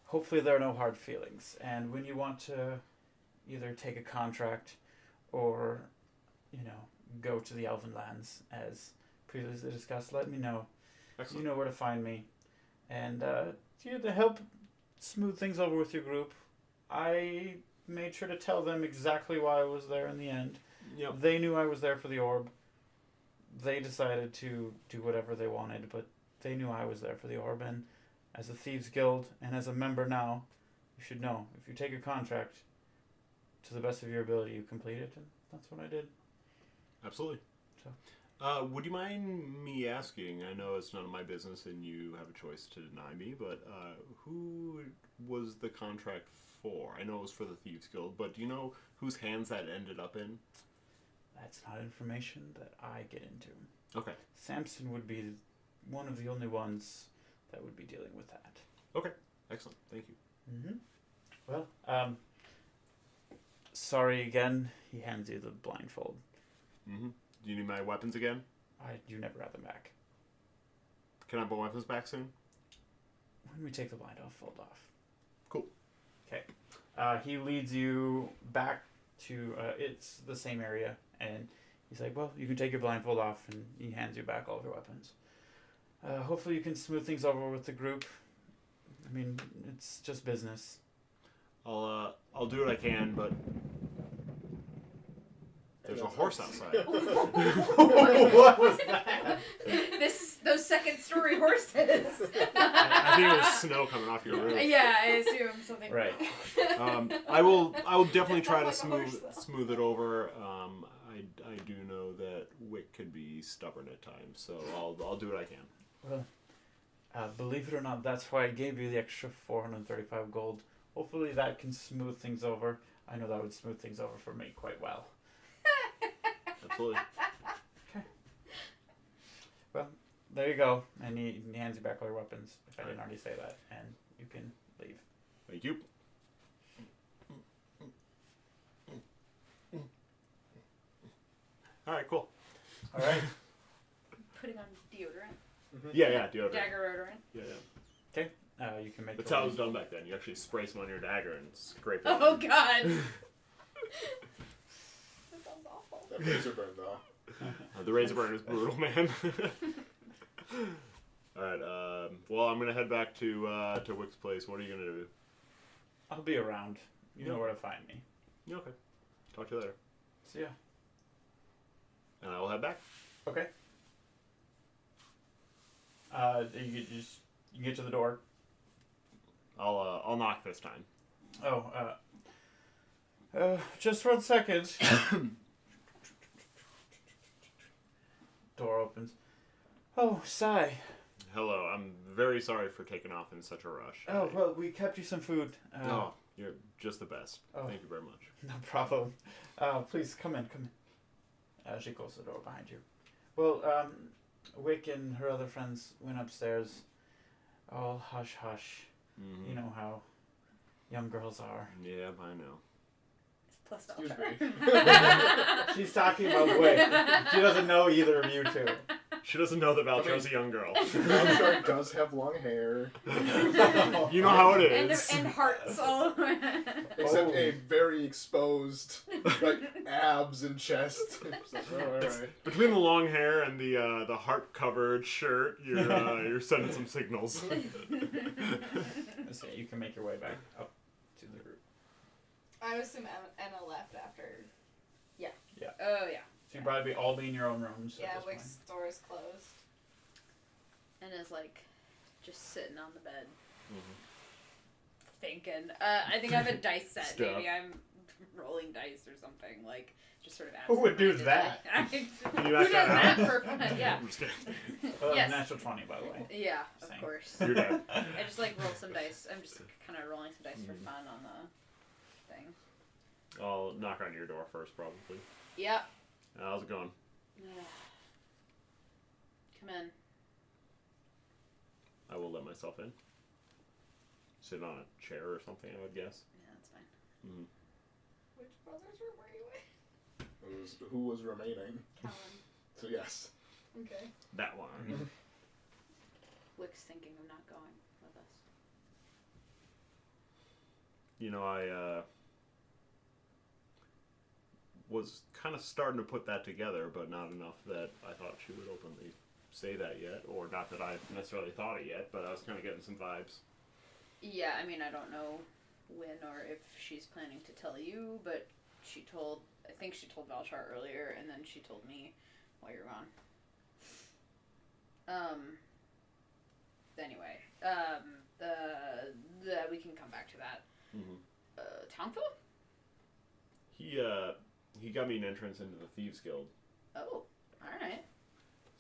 S2: Hopefully, there are no hard feelings. And when you want to either take a contract or, go to the Elven Lands, as previously discussed, let me know.
S1: Excellent.
S2: You know where to find me. And to help smooth things over with your group, I made sure to tell them exactly why I was there in the end.
S1: Yep.
S2: They knew I was there for the orb. They decided to do whatever they wanted, but they knew I was there for the orb. And as a Thieves Guild and as a member now, you should know, if you take a contract, to the best of your ability, you complete it. And that's what I did.
S1: Absolutely.
S2: So.
S1: Would you mind me asking, I know it's none of my business and you have a choice to deny me, but who was the contract for? I know it was for the Thieves Guild, but do you know whose hands that ended up in?
S2: That's not information that I get into.
S1: Okay.
S2: Samson would be one of the only ones that would be dealing with that.
S1: Okay. Excellent. Thank you.
S2: Mm-hmm. Well, sorry again. He hands you the blindfold.
S1: Mm-hmm. Do you need my weapons again?
S2: You never have them back.
S1: Can I have my weapons back soon?
S2: When we take the blindfold off.
S1: Cool.
S2: Okay. He leads you back to, it's the same area, and he's like, well, you can take your blindfold off, and he hands you back all of your weapons. Hopefully you can smooth things over with the group. I mean, it's just business.
S1: I'll do what I can, but there's a horse outside.
S2: What was that?
S3: Those second story horses.
S1: I think it was snow coming off your roof.
S3: Yeah, I assume something.
S2: Right.
S1: I will definitely
S4: It
S1: try to
S4: sounds like a horse, though.
S1: smooth it over. I do know that Wick can be stubborn at times, so I'll do what I can.
S2: Well, believe it or not, that's why I gave you the extra 435 gold. Hopefully that can smooth things over. I know that would smooth things over for me quite well.
S1: Absolutely.
S2: Well, there you go. And he hands you back all your weapons, if I didn't already say that. And you can leave.
S1: Thank you. All right, cool.
S2: All right.
S3: Putting on deodorant.
S1: Yeah, deodorant.
S3: Dagger
S1: Yeah.
S2: You can make
S1: That's
S2: your
S1: how it
S2: way.
S1: was done back then. You actually spray some on your dagger and scrape it.
S3: Oh God.
S4: That sounds awful.
S5: That razor burn, though.
S1: The razor burn is brutal, man. All right. Well, I'm gonna head back to Wick's place. What are you gonna do?
S2: I'll be around. You know where to find me.
S1: Yeah, okay. Talk to you later.
S2: See ya.
S1: And I will head back.
S2: Okay. You get to the door.
S1: I'll knock this time.
S2: Oh, just 1 second. Door opens. Oh, Sai.
S1: Hello. I'm very sorry for taking off in such a rush.
S2: Oh, well, we kept you some food.
S1: Oh, you're just the best.
S2: Oh.
S1: Thank you very much.
S2: No problem. Please, come in. She closed the door behind you. Well, Wick and her other friends went upstairs. All hush-hush.
S1: Mm-hmm.
S2: You know how young girls are.
S1: Yeah, I know.
S3: Is plus
S5: Excuse
S3: Belcher.
S2: She's talking about Wick. She doesn't know either of you two.
S1: She doesn't know that Valtro's a young girl.
S5: Belcher does have long hair.
S1: You know how it
S3: and,
S1: is.
S3: and hearts all over.
S5: Except
S2: Oh.
S5: a very exposed, like, abs and chest. It's like, oh, alright.
S1: Between the long hair and the heart-covered shirt, you're sending some signals.
S2: Let's see, you can make your way back up to the group.
S4: I assume Emma left after.
S3: Oh yeah.
S2: So you probably all be in your own rooms.
S4: Yeah,
S2: at this
S4: Wick's door is closed.
S3: And is like just sitting on the bed
S1: Mhm.
S3: thinking. I think I have a dice set.
S1: Stuff.
S3: Maybe I'm rolling dice or something. Like just sort of.
S2: Who would do
S3: absent-mindedly.
S1: Can you
S3: Who
S1: back
S3: does
S1: that
S3: that
S1: out?
S3: for fun? Yeah.
S1: I'm just kidding.
S2: point.
S3: Yes.
S2: Natural 20, by the way.
S3: Yeah, of
S2: Same.
S3: course.
S1: You're dead.
S3: I just like roll some dice. I'm just kind of rolling some dice for
S1: Mhm.
S3: fun on the thing.
S1: I'll knock on your door first, probably.
S3: Yep.
S1: How's it going?
S3: Come in.
S1: I will let myself in. Sit on a chair or something, I would guess.
S3: Yeah, that's fine.
S1: Mm-hmm.
S4: Which brother's room were you in?
S5: Who was remaining?
S4: Callan.
S5: So yes.
S4: Okay.
S1: That one.
S3: Wick's thinking of not going with us.
S1: You know, I was kind of starting to put that together, but not enough that I thought she would openly say that yet, or not that I necessarily thought it yet, but I was kind of getting some vibes.
S3: Yeah, I mean, I don't know when or if she's planning to tell you, but I think she told Valchar earlier, and then she told me while you're gone. Anyway, we can come back to that.
S1: Mm-hmm.
S3: Tongfa?
S1: He got me an entrance into the Thieves Guild,
S3: Oh, alright.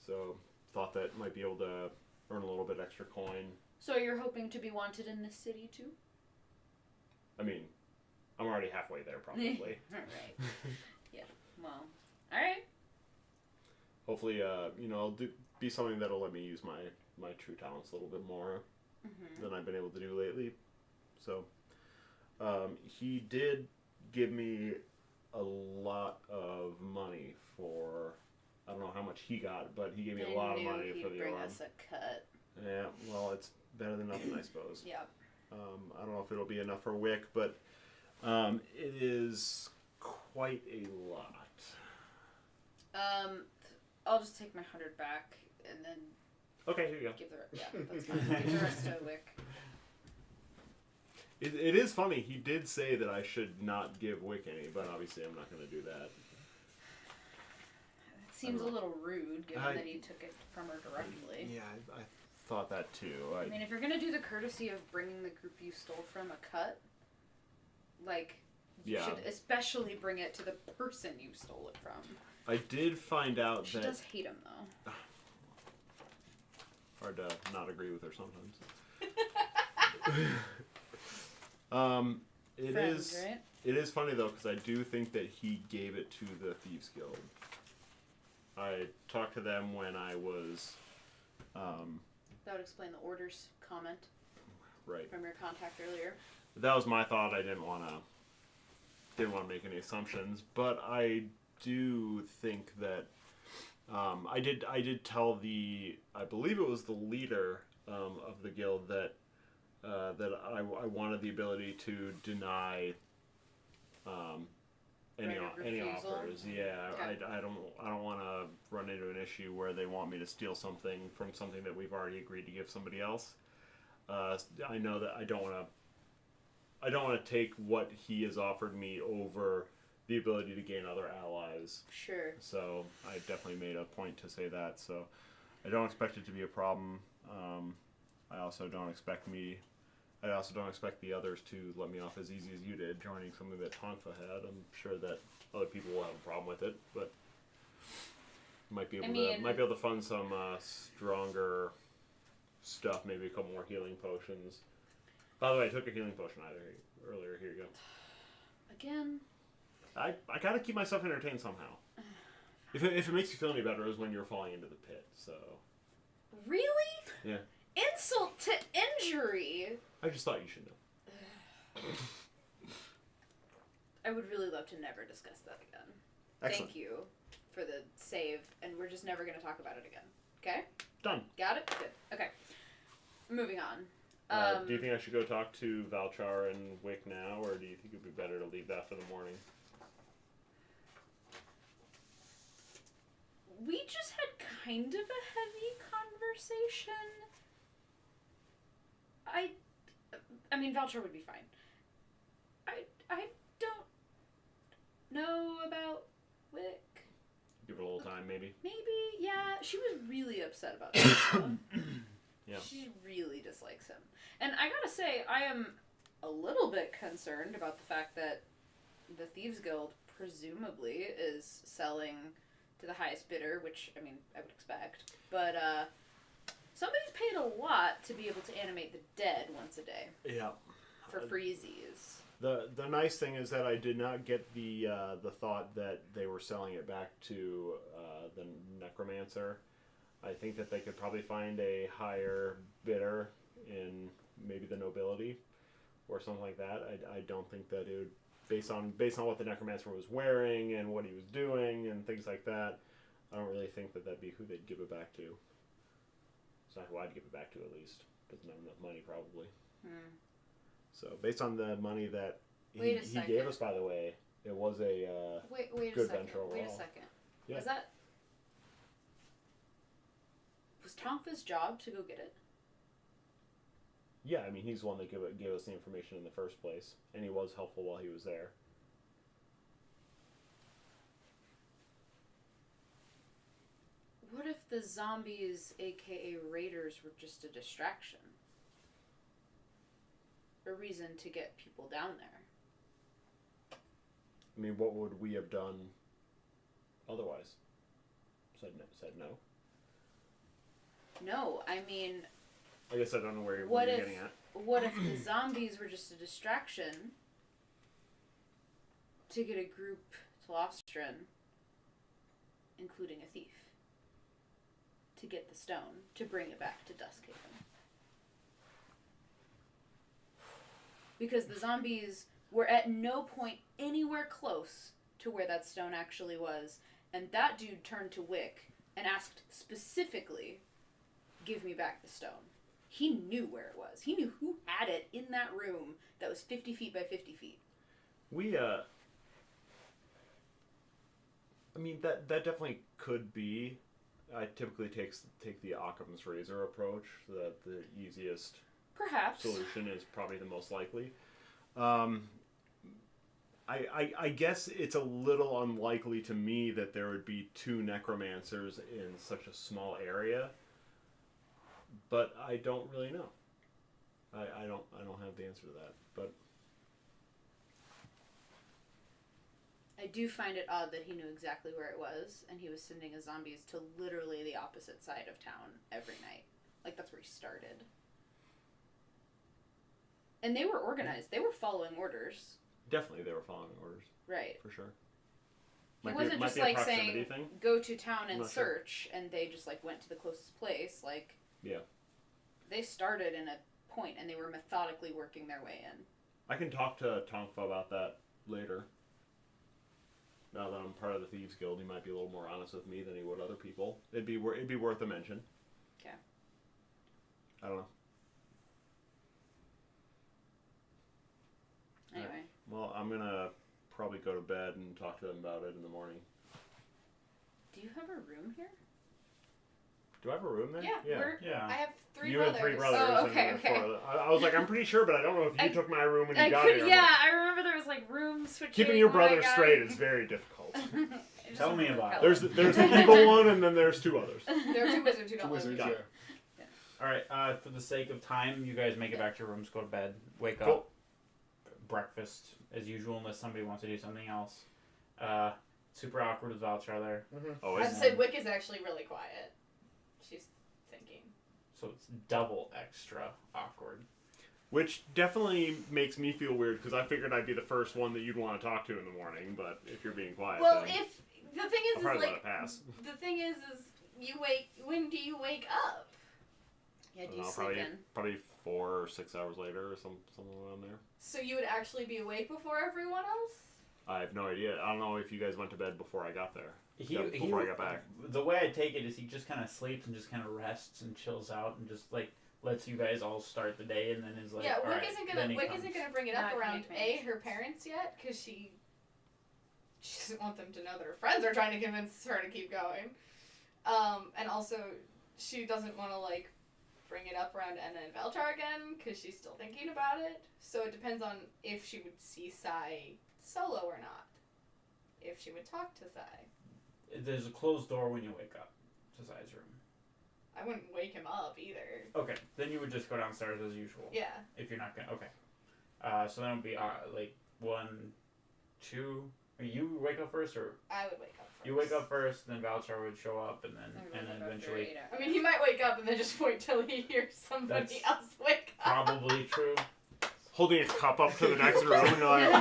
S1: so thought that might be able to earn a little bit extra coin.
S3: So you're hoping to be wanted in this city, too?
S1: I mean, I'm already halfway there, probably.
S3: Alright. Yeah, well, alright.
S1: Hopefully, it'll be something that'll let me use my true talents a little bit more
S3: Mm-hmm.
S1: than I've been able to do lately. So, he did give me a lot of money for, I don't know how much he got, but he gave me a lot of money for the
S3: bring
S1: alarm.
S3: us a cut.
S1: Yeah, well, it's better than nothing, I suppose.
S3: Yep.
S1: I don't know if it'll be enough for Wick, but it is quite a lot.
S3: I'll just take my 100 back and then
S1: Okay, here you go.
S3: give that's fine. Give the rest to Wick.
S1: It is funny. He did say that I should not give Wick any, but obviously I'm not going to do that.
S3: It seems a little rude, given
S1: I-
S3: that he took it from her directly.
S1: Yeah, I thought that too.
S3: I mean, if you're gonna do the courtesy of bringing the group you stole from a cut, like, you
S1: Yeah.
S3: should especially bring it to the person you stole it from.
S1: I did find out
S3: She
S1: that
S3: does hate him, though.
S1: hard to not agree with her sometimes. It
S3: Friends,
S1: is.
S3: right?
S1: It is funny though, because I do think that he gave it to the Thieves Guild. I talked to them when I was,
S3: That would explain the orders comment
S1: right.
S3: from your contact earlier.
S1: That was my thought. I didn't want to make any assumptions, but I do think that I did tell I believe it was the leader of the guild that I wanted the ability to deny any
S3: Right of
S1: any
S3: refusal?
S1: offers. Yeah,
S3: Okay.
S1: I don't want to run into an issue where they want me to steal something from something that we've already agreed to give somebody else. I know that I don't want to take what he has offered me over the ability to gain other allies.
S3: Sure.
S1: So I definitely made a point to say that. So I don't expect it to be a problem. I also don't expect the others to let me off as easy as you did, joining something that Tonfa had. I'm sure that other people will have a problem with it, but might be able to fund some stronger stuff. Maybe a couple more healing potions. By the way, I took a healing potion earlier. Here you go.
S3: Again.
S1: I gotta keep myself entertained somehow. If it makes you feel any better, it was when you were falling into the pit. So
S3: Really?
S1: yeah,
S3: Insult to injury.
S1: I just thought you should know.
S3: I would really love to never discuss that again.
S1: Excellent.
S3: Thank you for the save, and we're just never going to talk about it again. Okay?
S1: Done.
S3: Got it? Good. Okay. Moving on.
S1: Do you think I should go talk to Valchar and Wick now, or do you think it would be better to leave that for the morning?
S3: We just had kind of a heavy conversation. I mean, Valchar would be fine. I don't know about Wick.
S1: Give it a little time, maybe.
S3: Maybe, yeah. She was really upset about that.
S1: Yeah.
S3: She really dislikes him. And I gotta say, I am a little bit concerned about the fact that the Thieves Guild presumably is selling to the highest bidder, which, I mean, I would expect. But, somebody's paid a lot to be able to animate the dead once a day.
S1: Yeah.
S3: For freezies.
S1: The nice thing is that I did not get the thought that they were selling it back to the necromancer. I think that they could probably find a higher bidder in maybe the nobility or something like that. I don't think that it would, based on what the necromancer was wearing and what he was doing and things like that, I don't really think that that'd be who they'd give it back to. It's not who I'd give it back to, at least. Doesn't have enough money, probably. So, based on the money that he gave us, by the way, it was a
S3: Wait
S1: good
S3: a second.
S1: venture overall.
S3: Wait a second.
S1: Yeah.
S3: Was Tonka's job to go get it?
S1: Yeah, I mean, he's the one that gave us the information in the first place, and he was helpful while he was there.
S3: What if the zombies, aka raiders, were just a distraction? A reason to get people down there?
S1: I mean, what would we have done otherwise? Said no.
S3: No, I mean...
S1: I guess I don't know where you're getting at.
S3: What if the zombies were just a distraction to get a group to Lofstron, including a thief, to get the stone, to bring it back to Duskhaven? Because the zombies were at no point anywhere close to where that stone actually was, and that dude turned to Wick and asked specifically, "Give me back the stone." He knew where it was. He knew who had it in that room that was 50 feet by 50 feet.
S1: I mean, that definitely could be. I typically take the Occam's razor approach, that the easiest
S3: Perhaps.
S1: solution is probably the most likely. I guess it's a little unlikely to me that there would be two necromancers in such a small area, but I don't really know. I don't have the answer to that, but
S3: I do find it odd that he knew exactly where it was, and he was sending his zombies to literally the opposite side of town every night. Like, that's where he started. And they were organized. They were following orders.
S1: definitely they were following orders.
S3: Right.
S1: For sure.
S3: He wasn't just
S1: be a
S3: like
S1: proximity
S3: saying,
S1: thing.
S3: go to town and
S1: I'm not sure.
S3: search, and they just like went to the closest place. Like,
S1: Yeah.
S3: they started in a point, and they were methodically working their way in.
S1: I can talk to Tongfa about that later. Now that I'm part of the Thieves Guild, he might be a little more honest with me than he would other people. It'd be worth a mention.
S3: Okay.
S1: I don't know.
S3: Anyway.
S1: Right. Well, I'm gonna probably go to bed and talk to them about it in the morning.
S3: Do you have a room here?
S1: Do I have a room there?
S2: Yeah.
S4: I have three
S1: you
S4: brothers.
S1: and three brothers.
S3: Oh,
S1: and
S3: okay,
S1: then
S3: okay.
S1: four. I was like, I'm pretty sure, but I don't know if you took my room when you got
S3: could,
S1: here.
S3: yeah, I remember there was like room switching.
S1: Keeping your
S3: when I
S1: brother
S3: got
S1: straight
S3: here.
S1: is very difficult.
S3: I just
S2: Tell me
S3: remember
S2: about it.
S3: Pella.
S1: There's the evil one, and then there's two others.
S4: There are two wizards who
S5: Two
S4: don't live
S5: wizards,
S4: here.
S5: yeah.
S2: All right. For the sake of time, you guys make it back to your rooms, go to bed, wake
S1: Cool.
S2: up, breakfast as usual, unless somebody wants to do something else. Super awkward with Valchar there,
S1: Oh,
S4: I'd
S1: is
S4: say Wick is actually really quiet. She's thinking.
S2: so it's double extra awkward.
S1: Which definitely makes me feel weird because I figured I'd be the first one that you'd want to talk to in the morning. But if you're being quiet,
S4: Well,
S1: then
S4: if the thing
S1: I'll
S4: is
S1: probably
S4: like
S1: let it pass.
S4: the thing is you wake. When do you wake up?
S3: Yeah, do
S1: I
S3: you
S1: don't know,
S3: sleep in?
S1: probably 4 or 6 hours later or something around there.
S4: So you would actually be awake before everyone else?
S1: I have no idea. I don't know if you guys went to bed before I got there.
S2: He
S1: Before I got back.
S2: The way I take it is he just kind of sleeps and just kind of rests and chills out and just like lets you guys all start the day and then is like,
S4: Yeah,
S2: all
S4: Wick
S2: right,
S4: isn't
S2: then he
S4: gonna
S2: comes.
S4: bring it up
S3: Not
S4: around
S3: commitment.
S4: her parents yet because she doesn't want them to know that her friends are trying to convince her to keep going, and also she doesn't want to like bring it up around Enna and Veltar again because she's still thinking about it. So it depends on if she would see Sai solo or not. If she would talk to Sai.
S2: There's a closed door when you wake up to Zai's room.
S4: I wouldn't wake him up either.
S2: Okay, then you would just go downstairs as usual.
S4: Yeah.
S2: If you're not gonna, okay. So then it would be like 1, 2. You wake up first, or
S4: I would wake up first.
S2: you wake up first, then Valchar would show up, and then eventually.
S4: I mean, he might wake up and then just wait till he hears somebody
S2: That's
S4: else wake up.
S2: Probably true.
S1: Holding a cup up to the next room and like,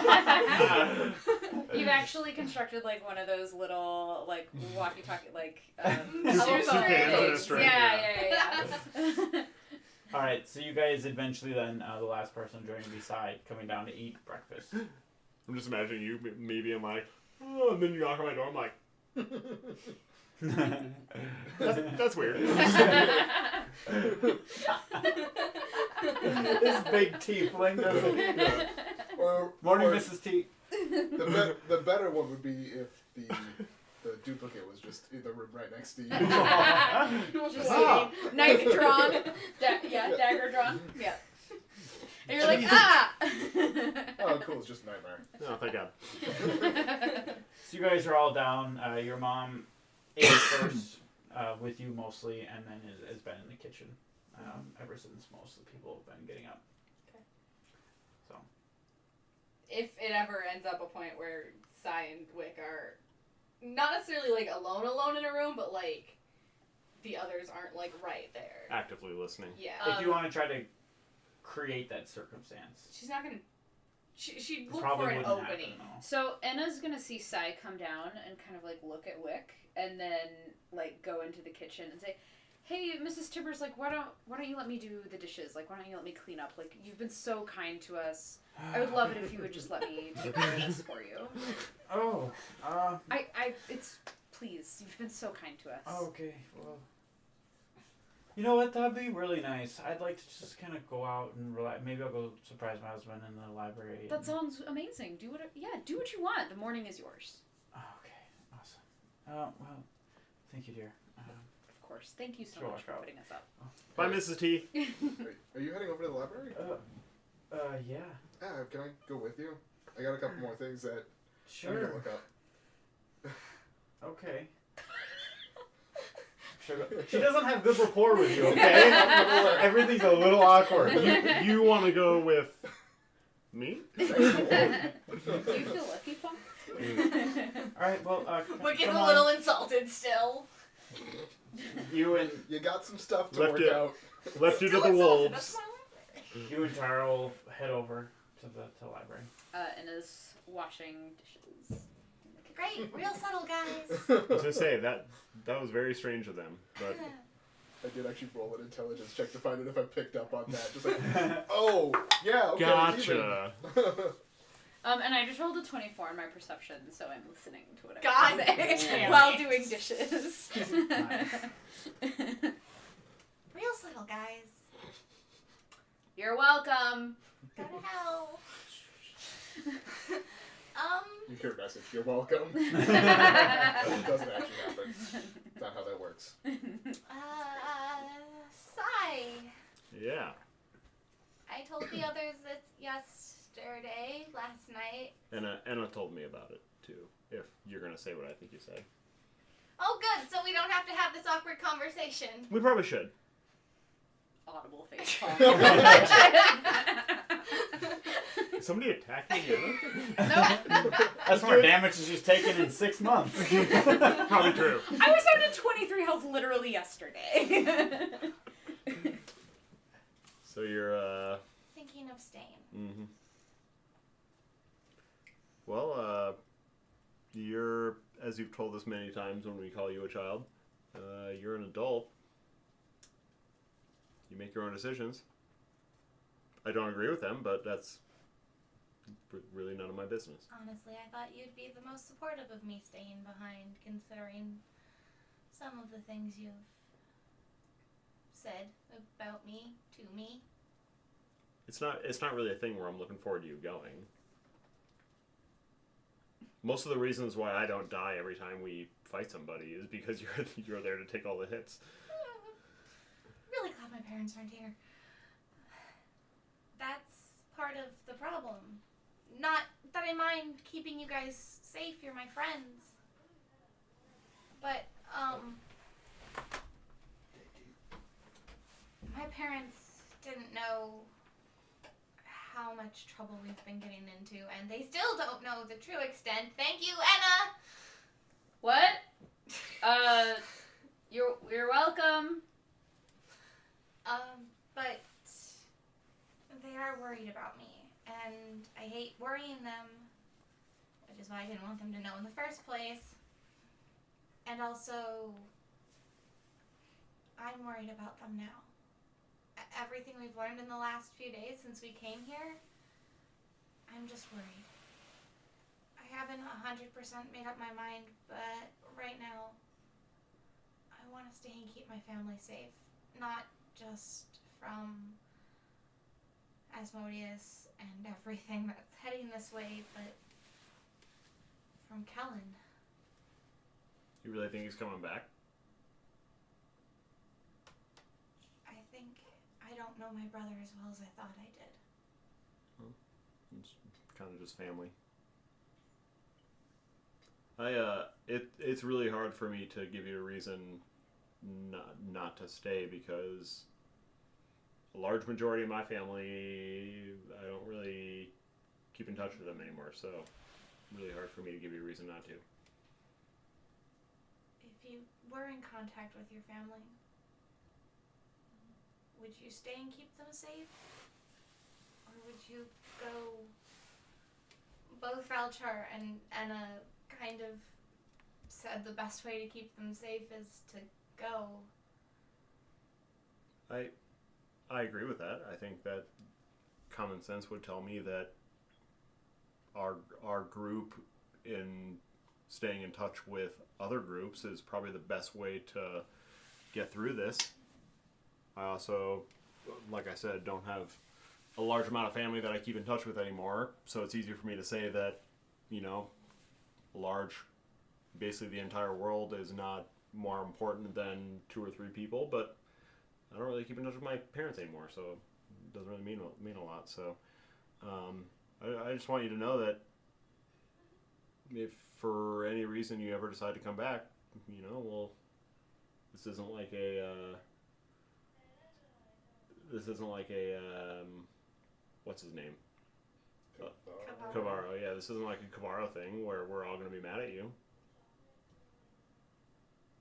S3: You've actually constructed like one of those little like walkie-talkie like
S4: Telephone
S3: things.
S1: string,
S3: Yeah.
S2: All right, so you guys eventually then the last person joining beside coming down to eat breakfast.
S1: I'm just imagining you, me being like, oh, and then you knock on my door. I'm like, that's weird.
S2: This big tiefling doesn't. Morning,
S5: or
S2: Mrs. T.
S5: the better one would be if the duplicate was just in the room right next to you.
S3: Just knife drawn. Dagger drawn. Yeah. And you're like, ah!
S5: Oh, cool. It's just a nightmare.
S1: Oh, thank God.
S2: So you guys are all down. Your mom ate first with you mostly, and then has been in the kitchen ever since most of the people have been getting up.
S4: Okay.
S2: So.
S4: If it ever ends up a point where Sai and Wick are not necessarily like alone in a room, but like the others aren't like right there.
S1: Actively listening.
S4: Yeah.
S2: If you want to try to create that circumstance.
S4: She's not gonna. She'd look
S2: Probably
S4: for an
S2: wouldn't
S4: opening.
S2: happen, though.
S3: So Enna's gonna see Sai come down and kind of like look at Wick, and then like go into the kitchen and say, "Hey, Mrs. Tibbers, like why don't you let me do the dishes? Like why don't you let me clean up? Like you've been so kind to us. I would love it if you would just let me take care of this for you.
S2: Oh.
S3: It's please. You've been so kind to us.
S2: Okay. Well. You know what? That'd be really nice. I'd like to just kind of go out and relax. Maybe I'll go surprise my husband in the library.
S3: That sounds amazing. Do what you want. The morning is yours.
S2: Oh, okay. Awesome. Well, thank you, dear.
S3: Of course. Thank you so
S2: Sure,
S3: much for
S2: I'll-
S3: putting us up.
S1: Bye, Mrs. T.
S5: Are you heading over to the library?
S2: Yeah.
S5: Can I go with you? I got a couple more things that I need to
S2: Sure.
S5: look up.
S2: Okay. She doesn't have good rapport with you, okay? Everything's a little awkward.
S1: You want to go with me?
S3: Do you feel lucky, Punk?
S2: Alright, well,
S4: Wick is
S2: come
S4: a
S2: on.
S4: little insulted still.
S2: You and
S5: You got some stuff to
S1: Left
S5: work
S1: it.
S5: out.
S1: Left you to
S4: Still
S1: the
S4: insulted, that's
S1: wolves.
S4: my library.
S2: you and Tara will head over to the library.
S3: Enna's washing dishes.
S6: Great, real subtle, guys.
S1: I was gonna say that was very strange of them, but
S5: I did actually roll an intelligence check to find out if I picked up on that. Just like, oh, yeah, okay.
S1: gotcha.
S3: And I just rolled a 24 in my perception, so I'm listening to what I
S4: God
S3: say
S4: damn
S3: while
S4: it.
S3: doing dishes.
S6: Real subtle, guys.
S3: You're welcome.
S6: Go to hell.
S5: You hear a message. You're welcome. It doesn't actually happen. That's not how that works.
S6: Sai.
S1: Yeah.
S6: I told the others this yesterday, last night.
S1: Anna told me about it too. If you're gonna say what I think you say,
S6: Oh, good, so we don't have to have this awkward conversation.
S1: we probably should.
S3: Audible face palm.
S1: Is somebody attacking Anna?
S2: That's more damage as she's taken in 6 months.
S1: Probably true.
S3: I was down to 23 health literally yesterday.
S1: So you're
S6: Thinking of staying.
S1: Mm-hmm. Well, you're, as you've told us many times when we call you a child, you're an adult. You make your own decisions. I don't agree with them, but that's really none of my business.
S6: Honestly, I thought you'd be the most supportive of me staying behind, considering some of the things you've said about me to me.
S1: It's not really a thing where I'm looking forward to you going. Most of the reasons why I don't die every time we fight somebody is because you're there to take all the hits.
S6: Really glad my parents aren't here. That's part of the problem. Not that I mind keeping you guys safe, you're my friends. But, my parents didn't know how much trouble we've been getting into, and they still don't know the true extent. Thank you, Anna!
S3: What? You're welcome.
S6: But they are worried about me, and I hate worrying them, which is why I didn't want them to know in the first place. And also, I'm worried about them now. Everything we've learned in the last few days since we came here, I'm just worried. I haven't 100% made up my mind, but right now, I want to stay and keep my family safe. Not just from Asmodeus and everything that's heading this way, but from Kellen.
S1: You really think he's coming back?
S6: I don't know my brother as well as I thought I did.
S1: Well, it's kind of just family. It's really hard for me to give you a reason not to stay because a large majority of my family, I don't really keep in touch with them anymore, so really hard for me to give you a reason not to.
S6: If you were in contact with your family, would you stay and keep them safe? Or would you go... Both Valchar and Anna kind of said the best way to keep them safe is to go.
S1: I agree with that. I think that common sense would tell me that our group in staying in touch with other groups is probably the best way to get through this. I also, like I said, don't have a large amount of family that I keep in touch with anymore, so it's easier for me to say that, basically the entire world is not more important than 2 or 3 people, but I don't really keep in touch with my parents anymore, so it doesn't really mean a lot. So I just want you to know that if for any reason you ever decide to come back, this isn't like a what's his name? Kavaro. Yeah, this isn't like a Kavaro thing where we're all going to be mad at you.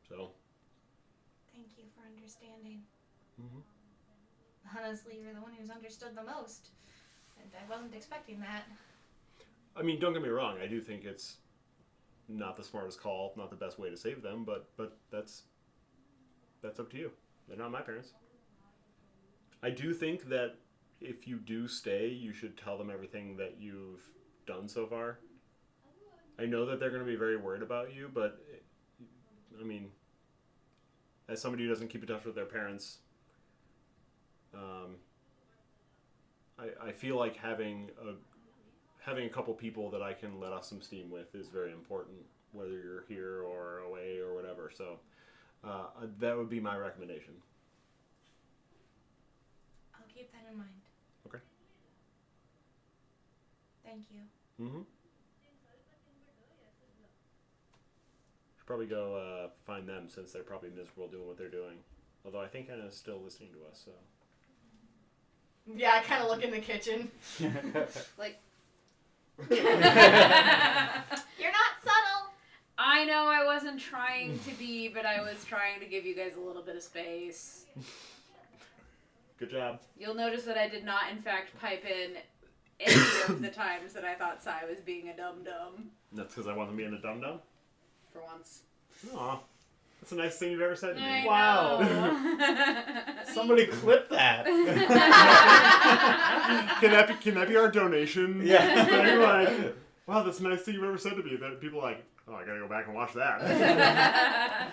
S1: So.
S6: Thank you for understanding.
S1: Mm-hmm.
S6: Honestly, you're the one who's understood the most, and I wasn't expecting that.
S1: I mean, don't get me wrong. I do think it's not the smartest call, not the best way to save them, but that's up to you. They're not my parents. I do think that if you do stay, you should tell them everything that you've done so far. I know that they're going to be very worried about you, but I mean, as somebody who doesn't keep in touch with their parents, I feel like having a couple people that I can let off some steam with is very important, whether you're here or away or whatever. So that would be my recommendation.
S6: I'll keep that in mind.
S1: Okay.
S6: Thank you.
S1: Mm-hmm. Should probably go find them since they're probably miserable doing what they're doing. Although I think Anna's still listening to us, so.
S4: Yeah, I kind of look in the kitchen.
S3: Like.
S6: You're not subtle.
S3: I know I wasn't trying to be, but I was trying to give you guys a little bit of space.
S1: Good job.
S3: You'll notice that I did not, in fact, pipe in any of the times that I thought Sai was being a dum-dum.
S1: That's because I wasn't being a dum-dum?
S3: For once.
S1: Aw. That's the nicest thing you've ever said to me.
S3: I
S1: Wow.
S3: know.
S2: Somebody clip that.
S1: Can that be our donation?
S2: Yeah.
S1: Thing? Like, wow, that's the nicest thing you've ever said to me. That people are like, oh, I gotta go back and watch that.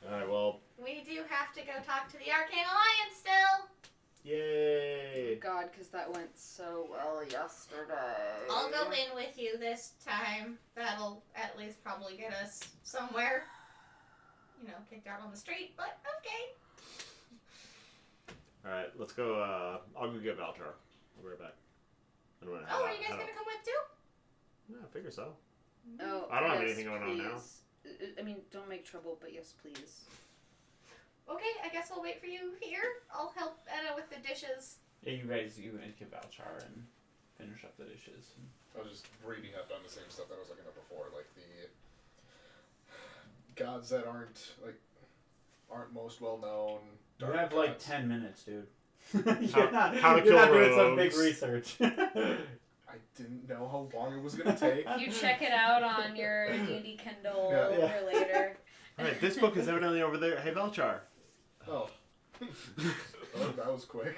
S1: All right, well,
S4: We do have to go talk to the Arcane Alliance still.
S1: yay!
S3: God, because that went so well yesterday.
S4: I'll go in with you this time. That'll at least probably get us somewhere. You know, kicked out on the street, but okay.
S1: All right, let's go. I'll go get Valchar. I'll be right back. I don't wanna
S4: Oh, are you guys gonna come with too?
S1: Yeah, I figure so.
S3: Oh,
S1: I don't have
S3: yes,
S1: anything going on now.
S3: please. I mean, don't make trouble, but yes, please.
S4: Okay, I guess we'll wait for you here. I'll help Anna with the dishes.
S2: Yeah, you guys give Valchar and finish up the dishes.
S5: I was just reading up on the same stuff that I was looking up before, like the gods that aren't most well known.
S2: You
S5: dark
S2: have like
S5: gods.
S2: 10 minutes, dude.
S1: How to
S2: you're not
S1: kill
S2: doing some big
S1: rogues.
S2: research.
S5: I didn't know how long it was gonna take.
S3: You check it out on your D&D Kindle
S5: Yeah.
S3: for later.
S1: All right, this book is evidently over there. Hey, Valchar.
S5: Oh. Oh, that was quick.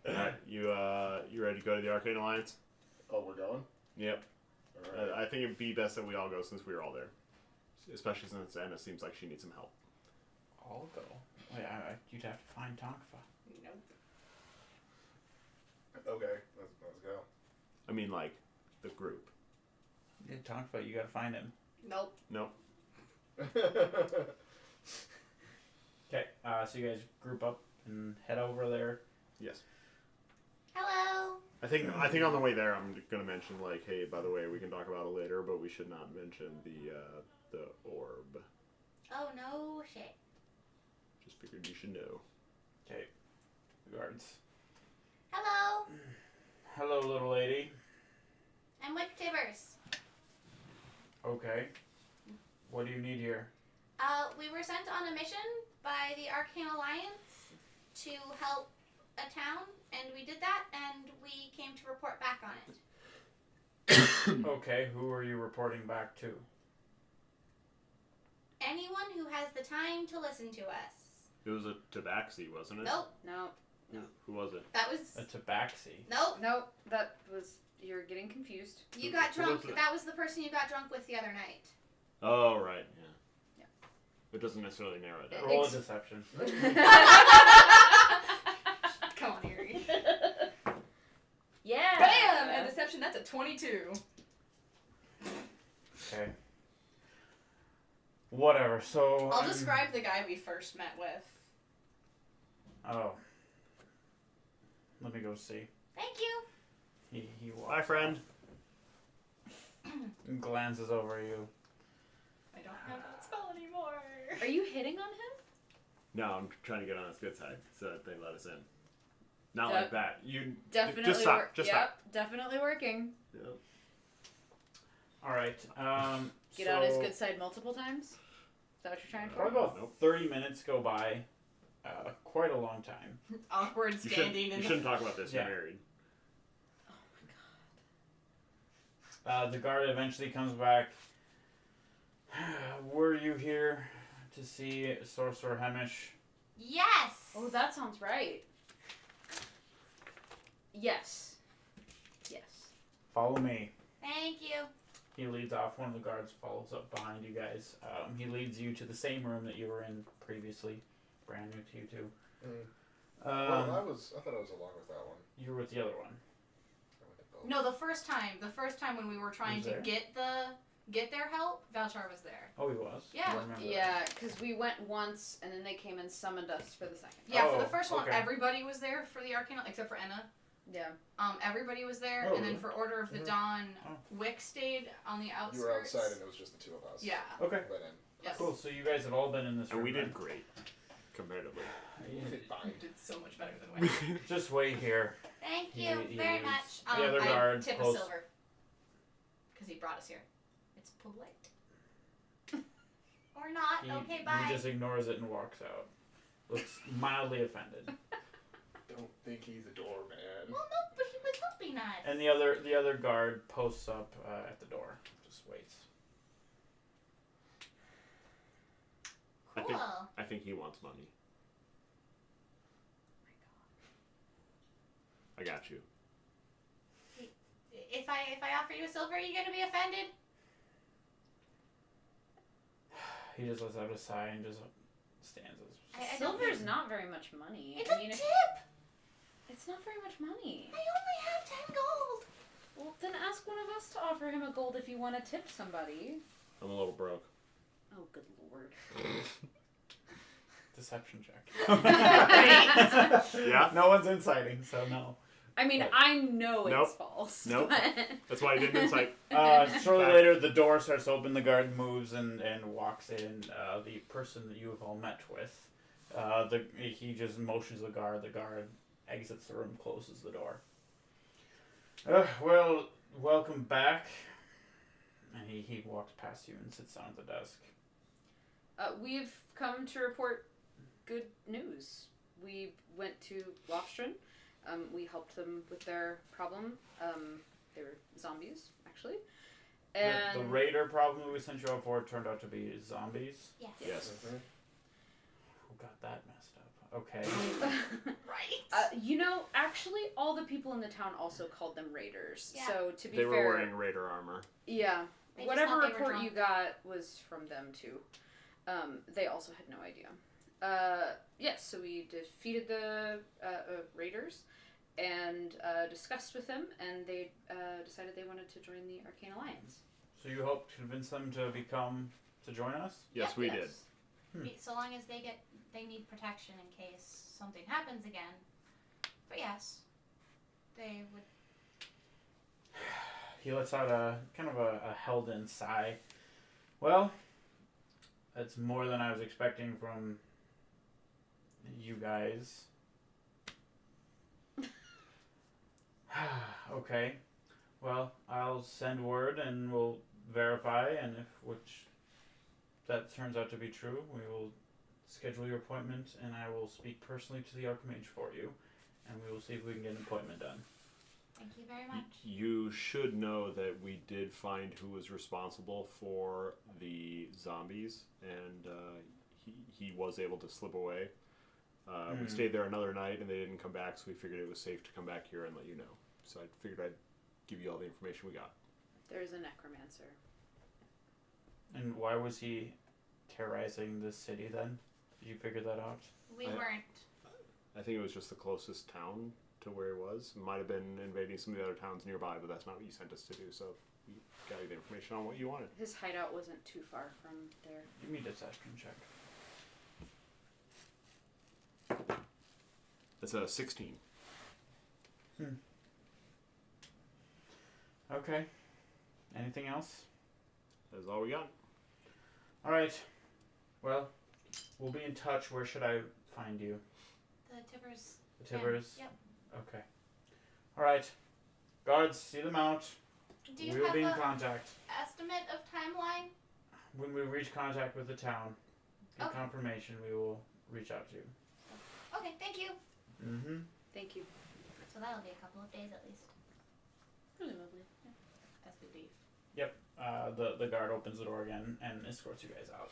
S1: All right, you ready to go to the Arcane Alliance?
S5: Oh, we're going?
S1: Yep.
S5: All right.
S1: I think it'd be best that we all go since we were all there, especially since Anna seems like she needs some help.
S2: I'll go. Wait, you'd have to find Tonkfa.
S3: Nope.
S5: Okay, let's go.
S1: I mean, like, the group.
S2: Yeah, Tonkfa, you gotta find him.
S4: Nope.
S1: Nope.
S2: Okay, so you guys group up and head over there.
S1: Yes.
S4: Hello.
S1: I think on the way there, I'm gonna mention like, hey, by the way, we can talk about it later, but we should not mention the orb.
S4: Oh no shit.
S1: Just figured you should know.
S2: Okay, guards.
S4: Hello.
S2: Hello, little lady.
S4: I'm with Tibbers.
S2: Okay. What do you need here?
S4: We were sent on a mission by the Arcane Alliance to help a town, and we did that, and we came to report back on it.
S2: Okay, who are you reporting back to?
S4: Anyone who has the time to listen to us.
S1: It was a tabaxi, wasn't it?
S4: Nope.
S3: No.
S1: Who was it?
S4: That was.
S2: A tabaxi.
S4: Nope.
S3: Nope. That was. You're getting confused.
S4: You got
S1: Who
S4: drunk.
S1: was it?
S4: That was the person you got drunk with the other night.
S1: Oh, right. Yeah. It doesn't necessarily narrow it down.
S3: It-
S2: Roll a
S3: Ex-
S2: deception.
S4: Come on, Erie.
S3: Yeah.
S4: Bam! And deception, that's a 22.
S2: Okay. Whatever, so...
S4: I'll describe the guy we first met with.
S2: Oh. Let me go see.
S4: Thank you.
S2: He walks
S1: Bye, friend.
S2: and glances over you.
S4: I don't have that spell anymore.
S3: Are you hitting on him?
S1: No, I'm trying to get on his good side so that they let us in. Not
S3: Yep.
S1: like that. You
S3: Definitely.
S1: just stop. Just
S3: yep.
S1: stop.
S3: Definitely working.
S1: Yep.
S2: Alright,
S3: Get on his good side multiple times. Is that what you're trying for?
S2: Probably about
S1: Nope.
S2: 30 minutes go by. Quite a long time.
S4: Awkward
S1: You
S4: standing in
S1: shouldn't talk about this.
S2: Yeah.
S1: You're married.
S3: Oh my god.
S2: The guard eventually comes back. Were you here to see Sorcerer Hemish?
S4: Yes!
S3: Oh, that sounds right. Yes. Yes.
S2: Follow me.
S4: Thank you.
S2: He leads off. One of the guards follows up behind you guys. He leads you to the same room that you were in previously. Brand new to you two.
S5: Well, I thought I was along with that one.
S2: You were with the other one.
S5: I went to both.
S4: No, the first time when we were trying
S2: Was
S4: to
S2: there?
S4: get their help, Valchar was there.
S2: Oh, he was?
S4: Yeah.
S2: I remember that.
S3: Yeah, because we went once and then they came and summoned us for the second.
S4: Yeah, for
S2: Oh,
S4: the first one,
S2: okay.
S4: everybody was there for the Arcane, except for Enna.
S3: Yeah.
S4: Everybody was there,
S2: Oh,
S4: and then
S2: really?
S4: for Order of the
S2: Mhm.
S4: Dawn,
S2: Oh.
S4: Wick stayed on the outskirts.
S5: You were outside and it was just the two of us.
S4: Yeah.
S2: Okay.
S5: But then
S4: Yes.
S2: Cool. So you guys have all been in this
S1: And
S2: room.
S1: we did
S2: then?
S1: great, comparatively.
S5: we did fine.
S4: Did so much better than Wick.
S2: Just wait here.
S4: Thank
S2: He-
S4: you
S2: he
S4: very
S2: leaves.
S4: much.
S2: The other
S4: I
S2: guard
S4: tip
S2: pulls-
S4: a silver. Because he brought us here. It's polite. Or not. Okay, bye.
S2: He just ignores it and walks out. Looks mildly offended.
S5: Don't think he's a doorman.
S4: Well, no, but he was helping us.
S2: And the other guard posts up at the door. Just waits.
S1: I
S4: Cool.
S1: I think he wants money. I got you.
S6: If I offer you a silver, are you gonna be offended?
S2: He just lets out a sigh and just stands.
S6: I don't
S3: Silver's
S6: think-
S3: not very much money.
S6: It's
S3: I
S6: a
S3: mean,
S6: tip.
S3: it's not very much money.
S6: I only have 10 gold.
S3: Well, then ask one of us to offer him a gold if you want to tip somebody.
S1: I'm a little broke.
S3: Oh, good lord.
S2: Deception check.
S1: Yeah?
S2: No one's inciting, so no.
S3: I mean,
S2: Right.
S3: I know
S1: Nope.
S3: it's false.
S1: Nope.
S3: but-
S1: That's why I didn't insight.
S2: Shortly
S1: Fact.
S2: later, the door starts to open. The guard moves and walks in. The person that you have all met with. He just motions the guard. The guard exits the room, closes the door. Well, welcome back. And he walks past you and sits down at the desk.
S3: We've come to report good news. We went to Lofstrin. We helped them with their problem. They were zombies, actually. And
S2: The raider problem we sent you out for turned out to be zombies.
S6: Yes.
S1: Yes.
S2: Who got that messed up? Okay.
S6: Right.
S3: actually, all the people in the town also called them raiders.
S6: Yeah.
S3: So to be
S1: They
S3: fair,
S1: were wearing raider armor.
S3: yeah,
S6: They just
S3: whatever
S6: thought they were
S3: report you
S6: drunk.
S3: got was from them too. They also had no idea. Yes, so we defeated the raiders and discussed with them, and they decided they wanted to join the Arcane Alliance.
S2: So you helped convince them to join us?
S1: Yes,
S6: Yep.
S1: we did.
S6: So long as they need protection in case something happens again. But yes, they would.
S2: He lets out a kind of a held-in sigh. Well, that's more than I was expecting from you guys. Okay. Well, I'll send word and we'll verify, and if that turns out to be true, we will schedule your appointment, and I will speak personally to the Archmage for you, and we will see if we can get an appointment done.
S6: Thank you very much.
S1: You should know that we did find who was responsible for the zombies, and he was able to slip away. We stayed there another night, and they didn't come back, so we figured it was safe to come back here and let you know. So I figured I'd give you all the information we got.
S3: There's a necromancer.
S2: And why was he terrorizing this city then? Did you figure that out?
S6: We
S1: I-
S6: weren't.
S1: I think it was just the closest town to where he was. It might have been invading some of the other towns nearby, but that's not what you sent us to do, so we got you the information on what you wanted.
S3: His hideout wasn't too far from there.
S2: Give me a deception check.
S1: That's a 16.
S2: Okay. Anything else?
S1: That's all we got.
S2: All right. Well, we'll be in touch. Where should I find you?
S6: The Tibbers.
S2: The Tibbers?
S6: Yep.
S2: Okay. All right. Guards, see them out.
S6: Do you
S2: We'll
S6: have
S2: be in
S6: an
S2: contact.
S6: estimate of timeline?
S2: When we reach contact with the town, get
S6: Okay.
S2: confirmation, we will reach out to you.
S6: Okay, thank you.
S2: Mm-hmm.
S3: Thank you.
S6: So that'll be a couple of days at least.
S3: Really lovely. Yeah.
S6: That's good beef.
S2: The guard opens the door again and escorts you guys out.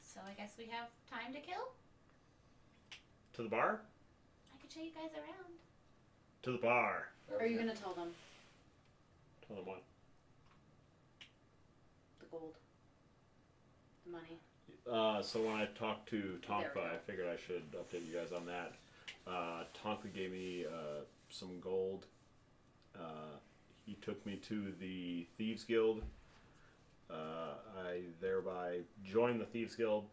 S6: So I guess we have time to kill?
S1: To the bar?
S6: I could show you guys around.
S1: To the bar.
S3: Are you gonna tell them
S1: Tell them what?
S3: the gold, the money?
S1: So when I talked to
S3: There we
S1: Tonka,
S3: go.
S1: I figured I should update you guys on that. Tonka gave me some gold. He took me to the Thieves Guild. I thereby joined the Thieves Guild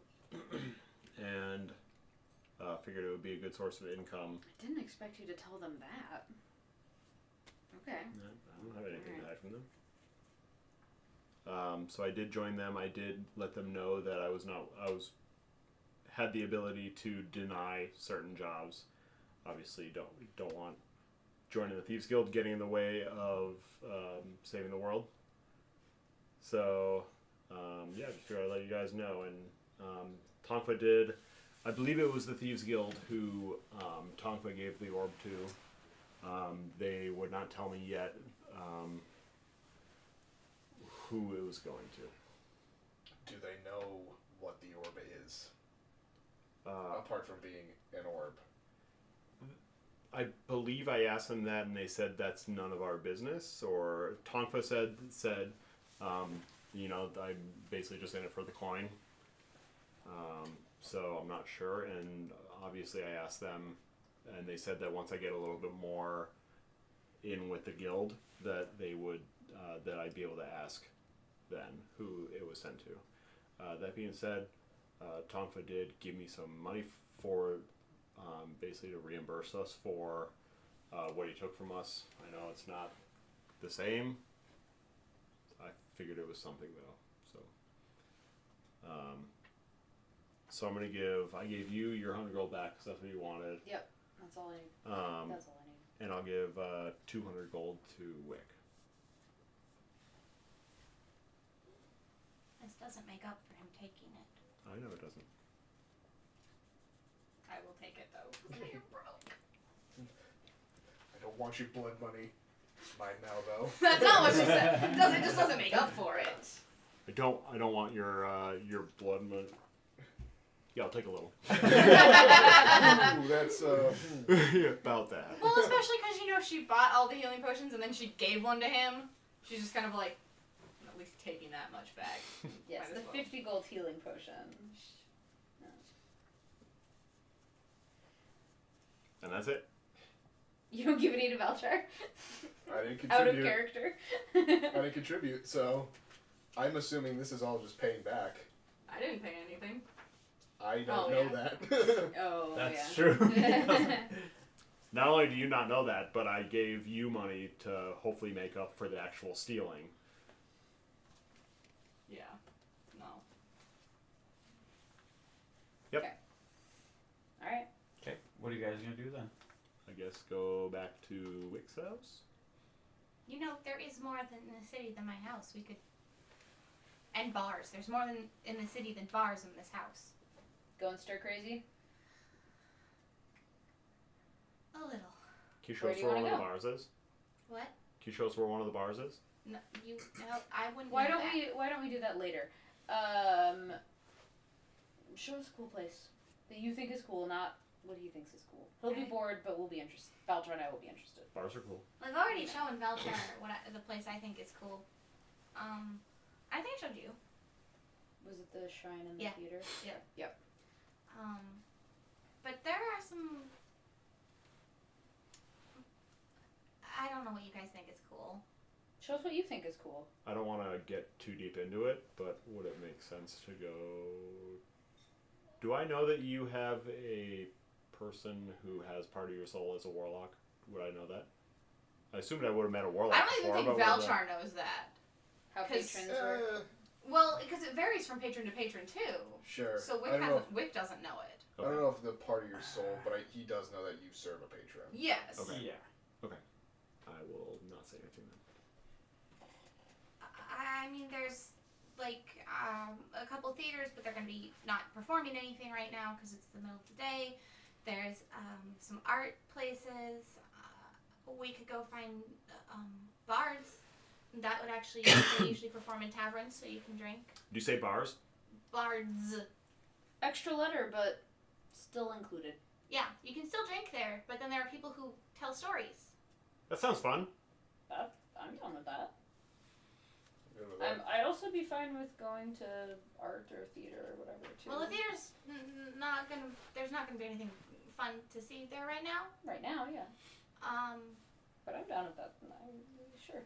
S1: and figured it would be a good source of income.
S3: I didn't expect you to tell them that. Okay.
S1: I don't have anything to
S3: Alright.
S1: hide from them. So I did join them. I did let them know that I had the ability to deny certain jobs. Obviously, don't want joining the Thieves Guild getting in the way of saving the world. So just figured I'd let you guys know. And Tonka did. I believe it was the Thieves Guild who Tonka gave the orb to. They would not tell me yet who it was going to.
S5: apart from being an orb.
S1: I believe I asked them that, and they said that's none of our business. Or Tonfa said, you know, I'm basically just in it for the coin. So I'm not sure. And obviously, I asked them, and they said that once I get a little bit more in with the guild, that they would, that I'd be able to ask then who it was sent to. That being said, Tonfa did give me some money for. Basically to reimburse us for what he took from us. I know it's not the same. I figured it was something though. So I'm gonna I gave you your 100 gold back because that's what you wanted.
S3: Yep, that's all I need. That's all I need.
S1: And I'll give 200 gold to Wick.
S6: This doesn't make up for him taking it.
S1: I know it doesn't.
S4: I will take it though. You're broke.
S5: I don't want your blood money. Mine now, though.
S4: That's not what she said. It just doesn't make up for it.
S1: I don't want your blood money. Yeah, I'll take a little.
S5: Ooh, that's
S1: Yeah, about that.
S4: Well, especially because she bought all the healing potions and then she gave one to him. She's just kind of like, I'm at least taking that much back.
S3: Yes,
S4: Might
S3: the
S4: as well.
S3: 50 gold healing potion.
S1: And that's it.
S3: You don't give any to Valchar?
S5: I didn't
S3: Out of
S5: contribute.
S3: character?
S5: I didn't contribute, so I'm assuming this is all just paying back.
S4: I didn't pay anything.
S5: I don't
S4: Oh,
S5: know
S4: yeah.
S5: that.
S3: Oh,
S2: That's
S3: yeah.
S2: true.
S1: Not only do you not know that, but I gave you money to hopefully make up for the actual stealing.
S4: Yeah. No.
S3: Alright.
S2: Okay, what are you guys gonna do then?
S1: I guess go back to Wick's house.
S6: You know, there is more in the city than my house. We could. And bars. There's more in the city than bars in this house.
S3: Go and stir crazy?
S6: A little.
S1: Can you show
S3: Where
S1: us
S3: do you
S1: where one
S3: wanna
S1: of the
S3: go?
S1: bars is?
S6: What?
S1: Can you show us where one of the bars is?
S6: No, you. No, I wouldn't.
S3: Why
S6: know
S3: don't
S6: that.
S3: why don't we do that later? Show us a cool place that you think is cool, not what he thinks is cool. He'll be
S6: Okay.
S3: bored, but we'll be interested. Valchar and I will be interested.
S1: Bars are cool.
S6: I've already shown Valchar the place I think is cool. I think I showed you.
S3: Was it the shrine in the
S6: Yeah.
S3: theater? Yep.
S6: But there are some. I don't know what you guys think is cool.
S3: Show us what you think is cool.
S1: I don't want to get too deep into it, but would it make sense to go... Do I know that you have a person who has part of your soul as a warlock? Would I know that? I assumed I would have met a warlock
S4: I don't
S1: before,
S4: even think
S1: but would
S4: Valchar knows that.
S3: How
S4: 'Cause,
S3: patrons work.
S4: Well, because it varies from patron to patron too.
S5: Sure.
S4: So
S5: I don't know.
S4: Wick doesn't know it.
S5: I don't know if the part of your soul, but he does know that you serve a patron.
S4: Yes.
S1: Okay.
S2: Yeah.
S1: I will not say anything then.
S6: I mean, there's like a couple theaters, but they're going to be not performing anything right now because it's the middle of the day. There's some art places. We could go find bards. That would actually they usually perform in taverns, so you can drink.
S1: Do you say bars?
S6: Bards.
S3: Extra letter, but still included.
S6: Yeah, you can still drink there, but then there are people who tell stories.
S1: That sounds fun.
S3: I'm done with that.
S5: Good with that.
S3: I'd also be fine with going to art or theater or whatever too.
S6: Well, the theater's not gonna. There's not gonna be anything fun to see there right now.
S3: Right now, yeah.
S6: But
S3: I'm down with that. Sure.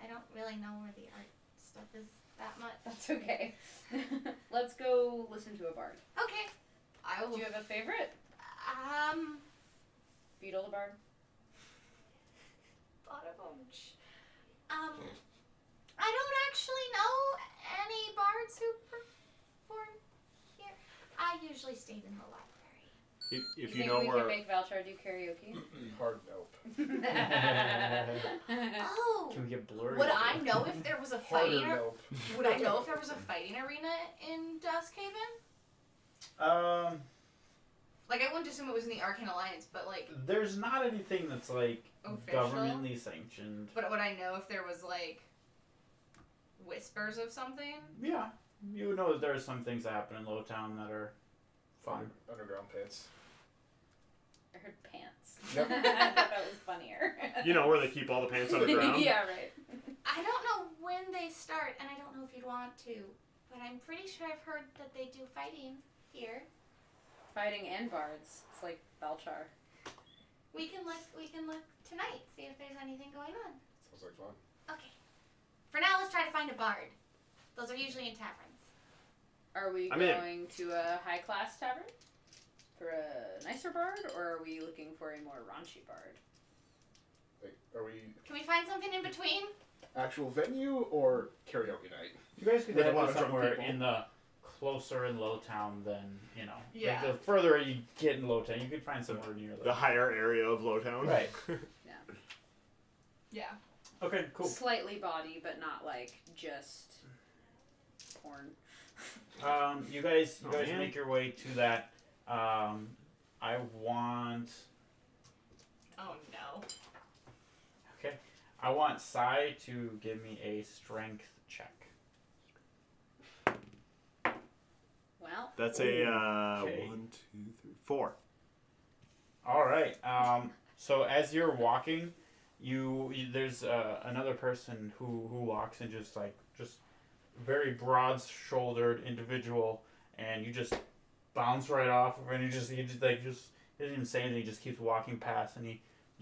S6: I don't really know where the art stuff is that much.
S3: That's okay. Let's go listen to a bard.
S6: Okay. I
S3: Do
S6: will.
S3: you have a favorite? Beetle the bard?
S6: I don't actually know any bards who perform here. I usually stayed in the library.
S1: If you
S3: think
S1: know
S3: we
S1: where...
S3: can make Valchar do karaoke?
S5: Hard nope.
S6: Oh!
S2: Can we get Blurry?
S4: Would I know if there was a
S5: Harder
S4: fighting?
S5: nope.
S4: Would I know if there was a fighting arena in Duskhaven? Like, I wouldn't assume it was in the Arcane Alliance, but like
S2: There's not anything that's like
S4: official.
S2: governmentally sanctioned.
S4: But would I know if there was like whispers of something?
S2: Yeah, you would know that there are some things that happen in Lowtown that are Fun.
S5: Underground pits.
S3: I heard pants.
S5: Yep.
S3: I thought that was funnier.
S1: You know where they keep all the pants underground?
S3: Yeah, right.
S6: I don't know when they start, and I don't know if you'd want to, but I'm pretty sure I've heard that they do fighting here.
S3: Fighting and bards. It's like Belchar.
S6: We can look tonight, see if there's anything going on.
S5: Sounds like fun.
S6: Okay. For now, let's try to find a bard. Those are usually in taverns.
S3: Are we
S1: I'm in.
S3: going to a high-class tavern for a nicer bard, or are we looking for a more raunchy bard?
S5: Like, are we
S6: Can we find something in between?
S5: actual venue or karaoke night?
S2: You guys could
S5: With a
S2: head
S5: lot
S2: to
S5: of drunk
S2: somewhere
S5: people.
S2: in the closer in Lowtown than, you know.
S4: Yeah.
S2: Like the further you get in Lowtown, you could find somewhere near
S1: The higher area of Lowtown.
S2: Right.
S4: Yeah.
S2: Okay, cool.
S3: Slightly bawdy, but not like just porn.
S2: You guys
S1: Oh, man.
S2: make your way to that. I want
S4: Oh no.
S2: I want Sai to give me a strength check.
S3: Well,
S1: That's a
S2: Okay.
S1: 1, 2, 3, 4.
S2: All right. So as you're walking, there's another person who walks in just very broad-shouldered individual, and you just bounce right off of, and he just doesn't even say anything. He just keeps walking past, and you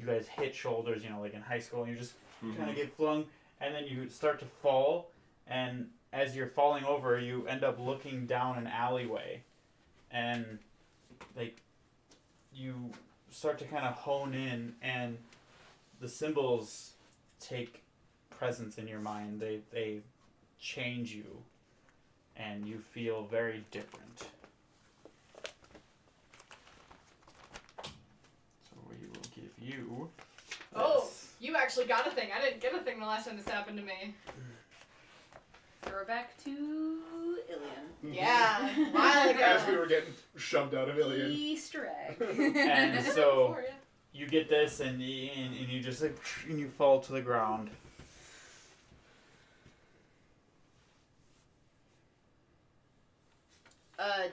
S2: guys hit shoulders, like in high school, and you just kind of get flung, and then you start to fall, and as you're falling over, you end up looking down an alleyway, and you start to kind of hone in, and the symbols take presence in your mind. They change you, and you feel very different. So we will give you.
S4: Oh,
S2: this.
S4: you actually got a thing. I didn't get a thing the last time this happened to me.
S3: throwback to Ilion.
S4: Yeah, a while ago.
S5: As we were getting shoved out of Ilion.
S3: Easter egg.
S2: And so
S4: For ya.
S2: you get this, and you just and you fall to the ground.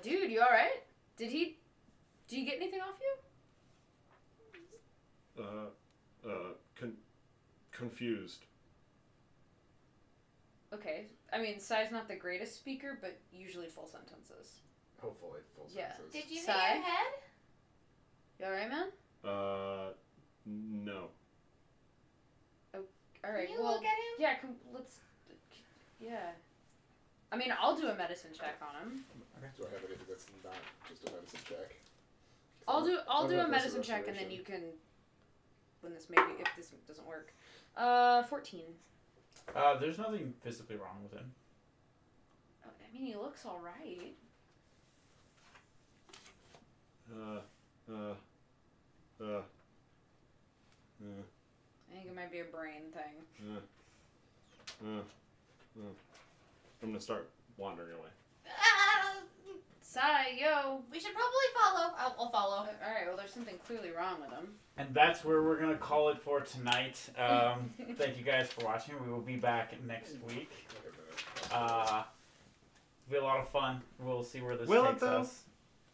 S3: Dude, you alright? Did you get anything off you?
S1: Confused.
S3: Okay. I mean, Sai's not the greatest speaker, but usually full sentences.
S5: Hopefully, full
S3: Yeah.
S5: senses.
S6: Did you hit
S3: Sigh?
S6: your head?
S3: You alright, man?
S1: No.
S3: Alright,
S6: Can you
S3: well,
S6: look at him?
S3: yeah, let's, yeah. I mean, I'll do a medicine check on him.
S5: Do I have anything that's not just a medicine check?
S3: I'll do
S5: I'm
S3: a
S5: gonna press
S3: medicine check, and then
S5: restoration.
S3: you can, if this doesn't work. 14.
S2: There's nothing physically wrong with him.
S3: I mean, he looks alright. I think it might be a brain thing.
S1: I'm gonna start wandering away.
S3: Sai, yo.
S6: We should probably follow.
S4: I'll follow.
S3: Alright, well, there's something clearly wrong with him.
S2: And that's where we're going to call it for tonight. Thank you guys for watching. We will be back next week. It'll be a lot of fun. We'll see where this
S1: Will it,
S2: takes
S1: though?
S2: us.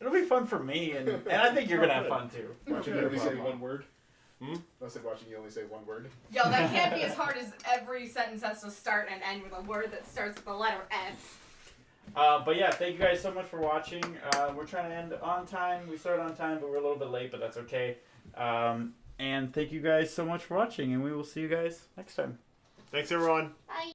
S2: It'll be fun for me, and I think you're going to have fun too.
S5: Watching you only say one word.
S1: Hmm?
S5: I said watching you only say one word.
S4: Yo, that can't be as hard as every sentence has to start and end with a word that starts with the letter S.
S2: But yeah, thank you guys so much for watching. We're trying to end on time. We started on time, but we're a little bit late, but that's okay. And thank you guys so much for watching, and we will see you guys next time.
S1: Thanks, everyone.
S6: Bye.